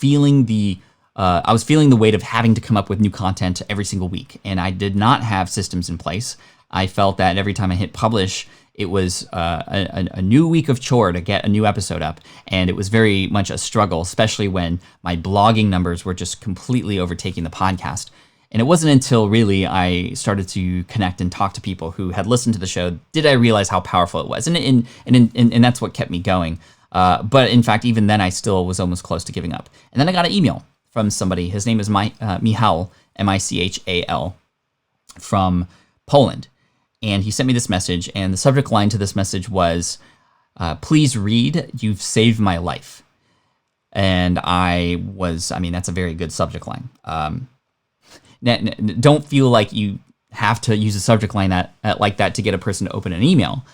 I was feeling the weight of having to come up with new content every single week. And I did not have systems in place. I felt that every time I hit publish, it was a new week of chore to get a new episode up. And it was very much a struggle, especially when my blogging numbers were just completely overtaking the podcast. And it wasn't until really I started to connect and talk to people who had listened to the show did I realize how powerful it was. And that's what kept me going. But in fact, even then, I still was almost close to giving up. And then I got an email from somebody. His name is Michal, Michal, from Poland. And he sent me this message. And the subject line to this message was, please read, you've saved my life. And that's a very good subject line. Don't feel like you have to use a subject line like that to get a person to open an email.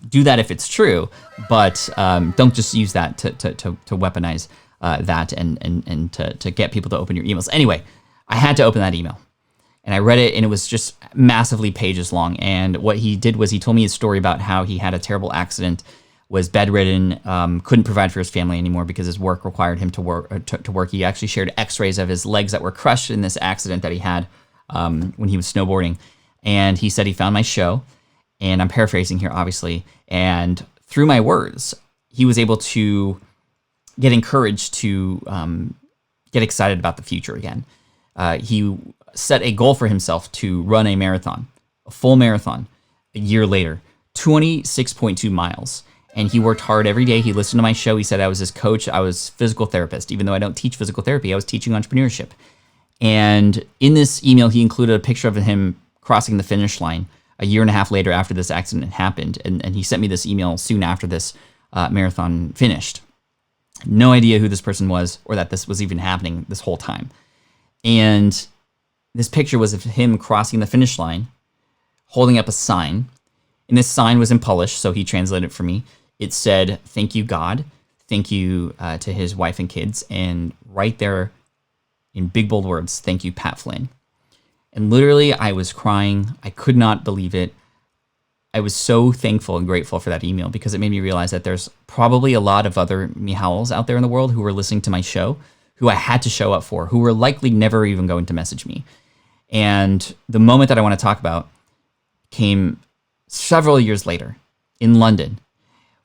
Do that if it's true, but don't just use that to weaponize that and to get people to open your emails. Anyway, I had to open that email. And I read it, and it was just massively pages long. And what he did was he told me a story about how he had a terrible accident, was bedridden, couldn't provide for his family anymore because his work required him to work. He actually shared x-rays of his legs that were crushed in this accident that he had when he was snowboarding. And he said he found my show, and I'm paraphrasing here, obviously, and through my words, he was able to get encouraged to get excited about the future again. He set a goal for himself to run a marathon, a full marathon, a year later, 26.2 miles. And he worked hard every day. He listened to my show. He said I was his coach. I was physical therapist. Even though I don't teach physical therapy, I was teaching entrepreneurship. And in this email, he included a picture of him crossing the finish line a year and a half later after this accident happened. And he sent me this email soon after this marathon finished. No idea who this person was or that this was even happening this whole time. And this picture was of him crossing the finish line, holding up a sign. And this sign was in Polish, so he translated it for me. It said, "Thank you, God. Thank you to his wife and kids." And right there in big, bold words, "Thank you, Pat Flynn." And literally, I was crying. I could not believe it. I was so thankful and grateful for that email because it made me realize that there's probably a lot of other Michals out there in the world who were listening to my show, who I had to show up for, who were likely never even going to message me. And the moment that I want to talk about came several years later in London,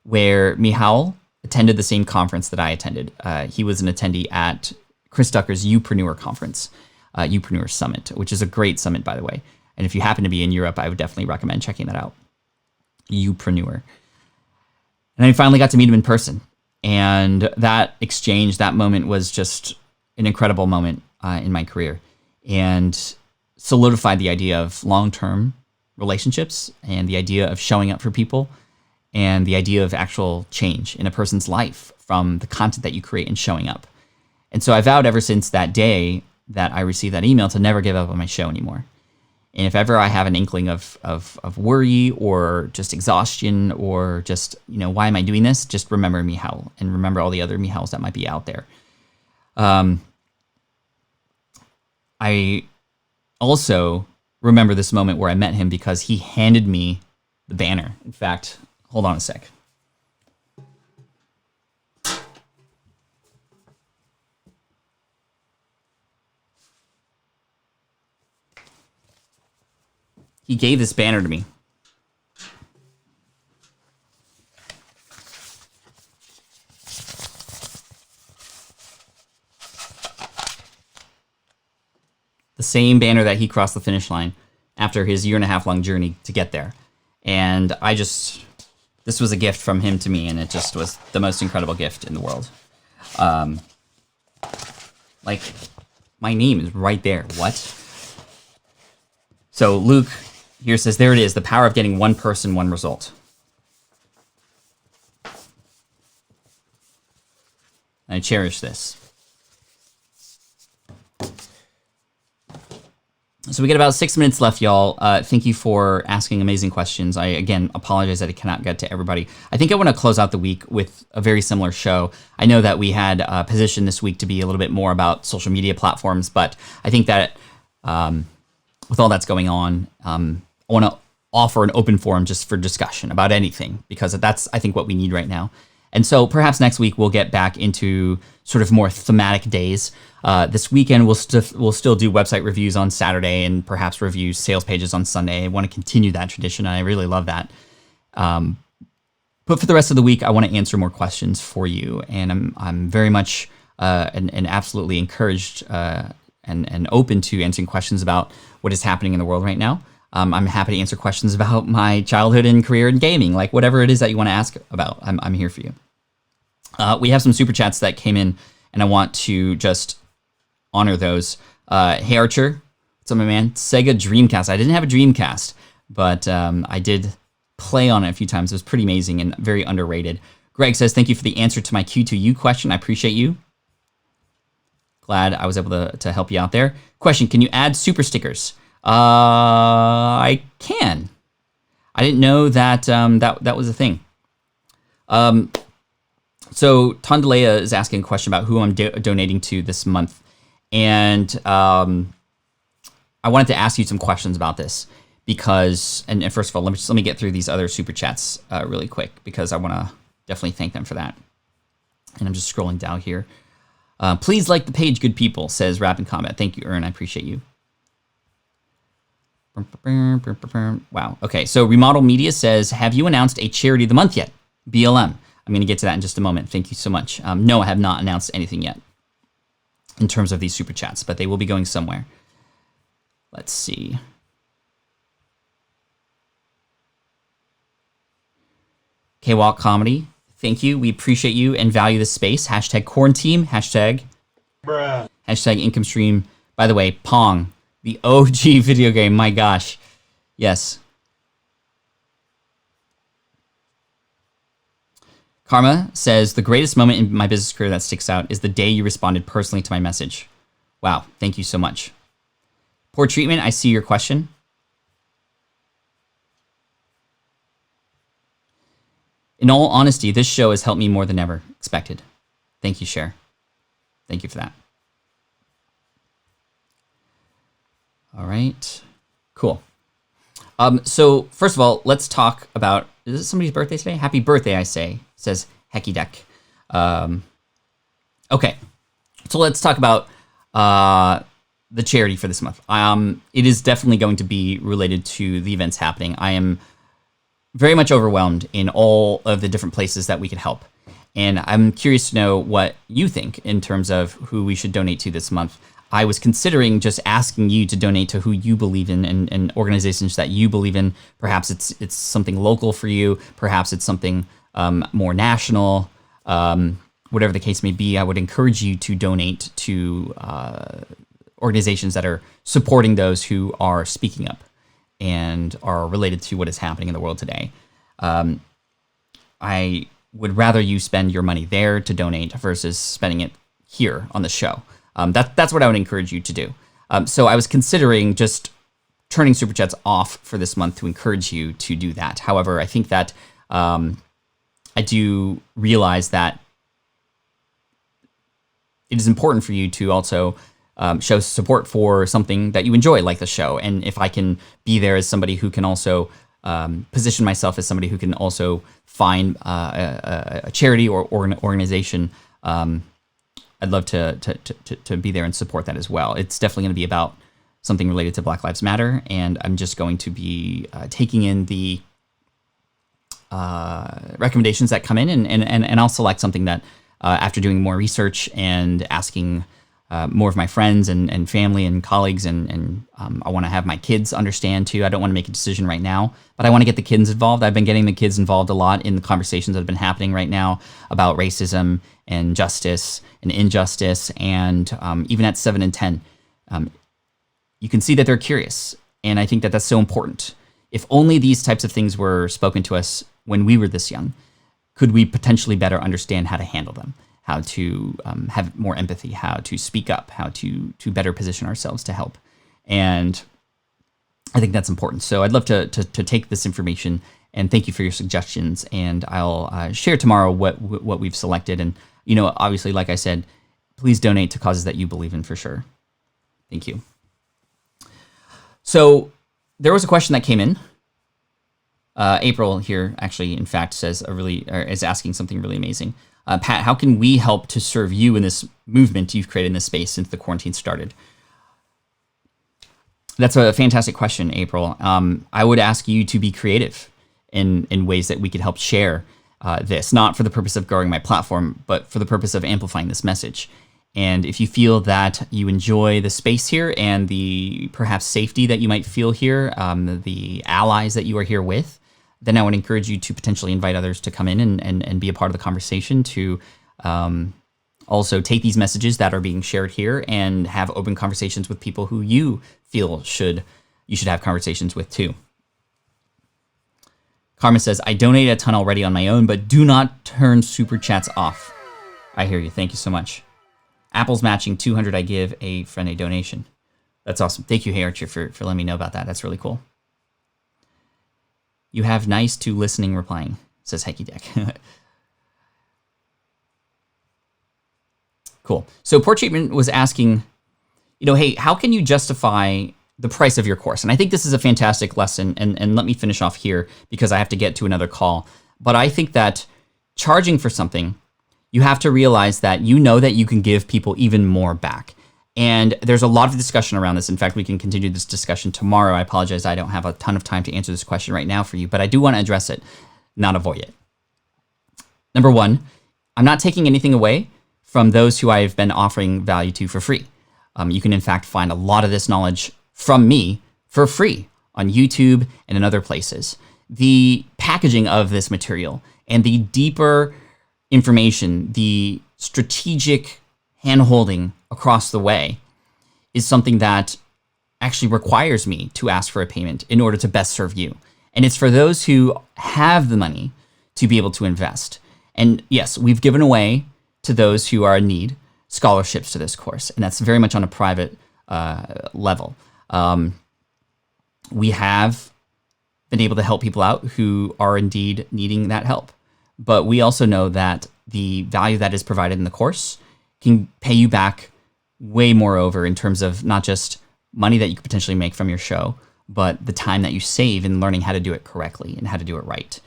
where Michal attended the same conference that I attended. He was an attendee at Chris Ducker's Upreneur conference, Upreneur Summit, which is a great summit, by the way. And if you happen to be in Europe, I would definitely recommend checking that out. Upreneur. And I finally got to meet him in person. And that exchange, that moment was just an incredible moment in my career and solidified the idea of long-term relationships and the idea of showing up for people and the idea of actual change in a person's life from the content that you create and showing up. And so I vowed ever since that day that I received that email to never give up on my show anymore. And if ever I have an inkling of worry or just exhaustion or just, why am I doing this? Just remember Michal and remember all the other Michals that might be out there. I also remember this moment where I met him because he handed me the banner. In fact, hold on a sec. He gave this banner to me. The same banner that he crossed the finish line after his 1.5-year-long journey to get there. And this was a gift from him to me, and it just was the most incredible gift in the world. My name is right there. What? So Luke here says, there it is, the power of getting one person, one result. I cherish this. So we got about 6 minutes left, y'all. Thank you for asking amazing questions. I, again, apologize that I cannot get to everybody. I think I want to close out the week with a very similar show. I know that we had positioned this week to be a little bit more about social media platforms, but I think that with all that's going on, I want to offer an open forum just for discussion about anything, because that's, I think, what we need right now. And so perhaps next week we'll get back into sort of more thematic days. This weekend we'll still do website reviews on Saturday and perhaps review sales pages on Sunday. I want to continue that tradition. I really love that. But for the rest of the week, I want to answer more questions for you, and I'm very much and absolutely encouraged and open to answering questions about what is happening in the world right now. I'm happy to answer questions about my childhood and career in gaming, like whatever it is that you want to ask about. I'm here for you. We have some super chats that came in, and I want to just honor those. Hey Archer, what's up, my man? Sega Dreamcast. I didn't have a Dreamcast, but I did play on it a few times. It was pretty amazing and very underrated. Greg says, thank you for the answer to my Q2U question. I appreciate you. Glad I was able to help you out there. Question, can you add super stickers? I can. I didn't know that that was a thing. So Tondalea is asking a question about who I'm donating to this month. And I wanted to ask you some questions about this because, and first of all, let me get through these other super chats really quick because I want to definitely thank them for that. And I'm just scrolling down here. Please like the page, good people, says Rap in Combat. Thank you, Ern. I appreciate you. Wow. Okay, so Remodel Media says, have you announced a charity of the month yet? BLM. I'm going to get to that in just a moment. Thank you so much. No, I have not announced anything yet in terms of these super chats, but they will be going somewhere. Let's see. K-Walk Comedy, thank you. We appreciate you and value this space. Hashtag Quaranteam. Hashtag Income Stream. By the way, Pong, the OG video game. My gosh. Yes. Karma says, the greatest moment in my business career that sticks out is the day you responded personally to my message. Wow. Thank you so much. Poor treatment. I see your question. In all honesty, this show has helped me more than ever expected. Thank you, Cher. Thank you for that. All right. Cool. So first of all, let's talk about, is it somebody's birthday today? Happy birthday, I say, says Hecky Deck. Okay. So let's talk about the charity for this month. It is definitely going to be related to the events happening. I am very much overwhelmed in all of the different places that we could help. And I'm curious to know what you think in terms of who we should donate to this month. I was considering just asking you to donate to who you believe in and organizations that you believe in. Perhaps it's something local for you. Perhaps it's something more national. Whatever the case may be, I would encourage you to donate to organizations that are supporting those who are speaking up and are related to what is happening in the world today. I would rather you spend your money there to donate versus spending it here on the show. That's what I would encourage you to do. So I was considering just turning Super Chats off for this month to encourage you to do that. However, I think that I do realize that it is important for you to also show support for something that you enjoy, like the show. And if I can be there as somebody who can also position myself as somebody who can also find a charity or an organization, I'd love to be there and support that as well. It's definitely going to be about something related to Black Lives Matter, and I'm just going to be taking in the recommendations that come in, and I'll select something that after doing more research and asking more of my friends and family and colleagues, and I want to have my kids understand too. I don't want to make a decision right now, but I want to get the kids involved. I've been getting the kids involved a lot in the conversations that have been happening right now about racism and justice and injustice, and even at 7 and 10, you can see that they're curious, and I think that that's so important. If only these types of things were spoken to us when we were this young, could we potentially better understand how to handle them, how to have more empathy, how to speak up, how to better position ourselves to help. And I think that's important. So I'd love to take this information, and thank you for your suggestions. And I'll share tomorrow what we've selected. And, obviously, like I said, please donate to causes that you believe in for sure. Thank you. So there was a question that came in. April here actually, in fact, is asking something really amazing. Pat, how can we help to serve you in this movement you've created in this space since the quarantine started? That's a fantastic question, April. I would ask you to be creative in ways that we could help share this, not for the purpose of growing my platform, but for the purpose of amplifying this message. And if you feel that you enjoy the space here and the perhaps safety that you might feel here, the allies that you are here with, then I would encourage you to potentially invite others to come in and be a part of the conversation, to also take these messages that are being shared here and have open conversations with people who you feel you should have conversations with too. Karma says, I donate a ton already on my own, but do not turn Super Chats off. I hear you. Thank you so much. Apple's matching 200. I give a friend a donation. That's awesome. Thank you, Hey Archer, for letting me know about that. That's really cool. You have nice to listening replying, says Hecky Deck. Cool. So Poor Treatment was asking, hey, how can you justify the price of your course? And I think this is a fantastic lesson. And let me finish off here because I have to get to another call. But I think that charging for something, you have to realize that that you can give people even more back. And there's a lot of discussion around this. In fact, we can continue this discussion tomorrow. I apologize, I don't have a ton of time to answer this question right now for you, but I do want to address it, not avoid it. Number one, I'm not taking anything away from those who I've been offering value to for free. You can in fact find a lot of this knowledge from me for free on YouTube and in other places. The packaging of this material and the deeper information, the strategic hand-holding across the way is something that actually requires me to ask for a payment in order to best serve you. And it's for those who have the money to be able to invest. And yes, we've given away to those who are in need scholarships to this course, and that's very much on a private level. We have been able to help people out who are indeed needing that help. But we also know that the value that is provided in the course can pay you back way more over in terms of not just money that you could potentially make from your show, but the time that you save in learning how to do it correctly and how to do it right.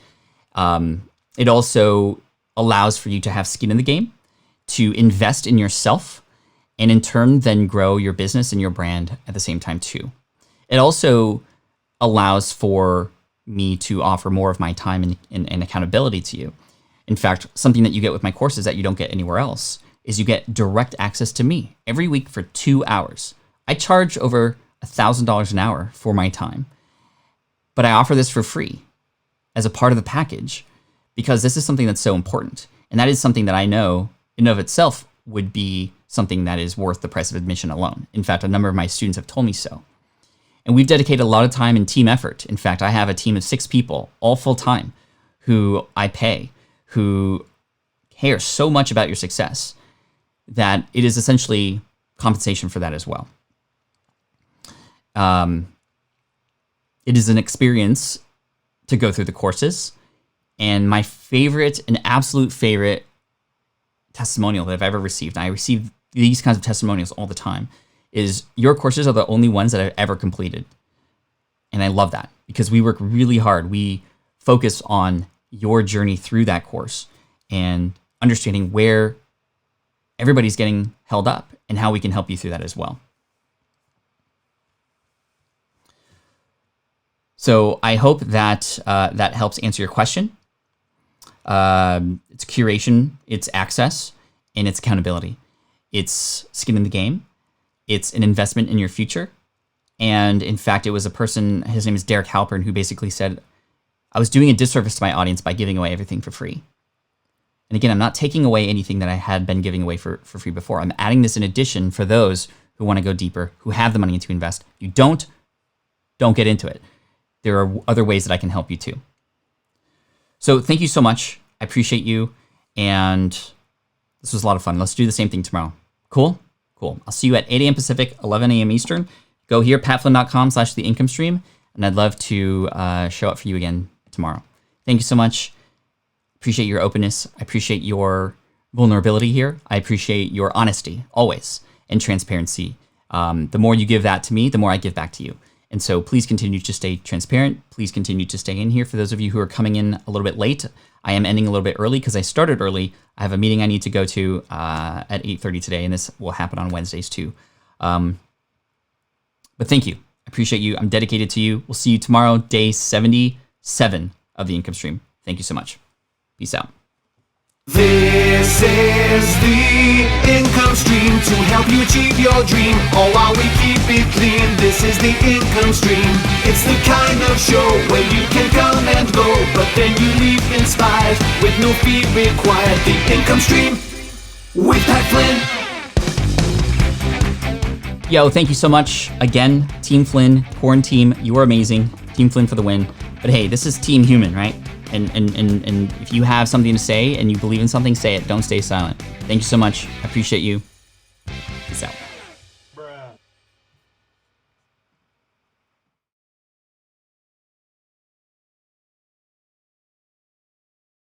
It also allows for you to have skin in the game, to invest in yourself, and in turn then grow your business and your brand at the same time too. It also allows for me to offer more of my time and accountability to you. In fact, something that you get with my courses that you don't get anywhere else is you get direct access to me every week for 2 hours. I charge over $1,000 an hour for my time, but I offer this for free as a part of the package because this is something that's so important. And that is something that I know in and of itself would be something that is worth the price of admission alone. In fact, a number of my students have told me so. And we've dedicated a lot of time and team effort. In fact, I have a team of 6 people, all full-time, who I pay, who care so much about your success that it is essentially compensation for that as well. It is an experience to go through the courses. And my favorite, an absolute favorite testimonial that I've ever received, and I receive these kinds of testimonials all the time, is your courses are the only ones that I've ever completed. And I love that because we work really hard. We focus on your journey through that course and understanding where everybody's getting held up and how we can help you through that as well. So I hope that that helps answer your question. It's curation, it's access, and it's accountability. It's skin in the game. It's an investment in your future. And in fact, it was a person, his name is Derek Halpern, who basically said, I was doing a disservice to my audience by giving away everything for free. And again, I'm not taking away anything that I had been giving away for free before. I'm adding this in addition for those who want to go deeper, who have the money to invest. You don't get into it. There are other ways that I can help you too. So thank you so much. I appreciate you. And this was a lot of fun. Let's do the same thing tomorrow. Cool? Cool. I'll see you at 8 a.m. Pacific, 11 a.m. Eastern. Go here, patflynn.com/theincomestream. And I'd love to show up for you again tomorrow. Thank you so much. Appreciate your openness. I appreciate your vulnerability here. I appreciate your honesty always and transparency. The more you give that to me, the more I give back to you. And so please continue to stay transparent. Please continue to stay in here. For those of you who are coming in a little bit late, I am ending a little bit early because I started early. I have a meeting I need to go to at 8:30 today, and this will happen on Wednesdays too. But thank you. I appreciate you. I'm dedicated to you. We'll see you tomorrow, day 77 of the Income Stream. Thank you so much. Peace out. This is the income stream to help you achieve your dream, all while we keep it clean. This is the income stream. It's the kind of show where you can come and go, but then you leave inspired with no fee required. The income stream with Pat Flynn. Yo, thank you so much again, Team Flynn, Quaranteam. You are amazing. Team Flynn for the win. But hey, this is Team Human, right? And if you have something to say and you believe in something, say it. Don't stay silent. Thank you so much. I appreciate you.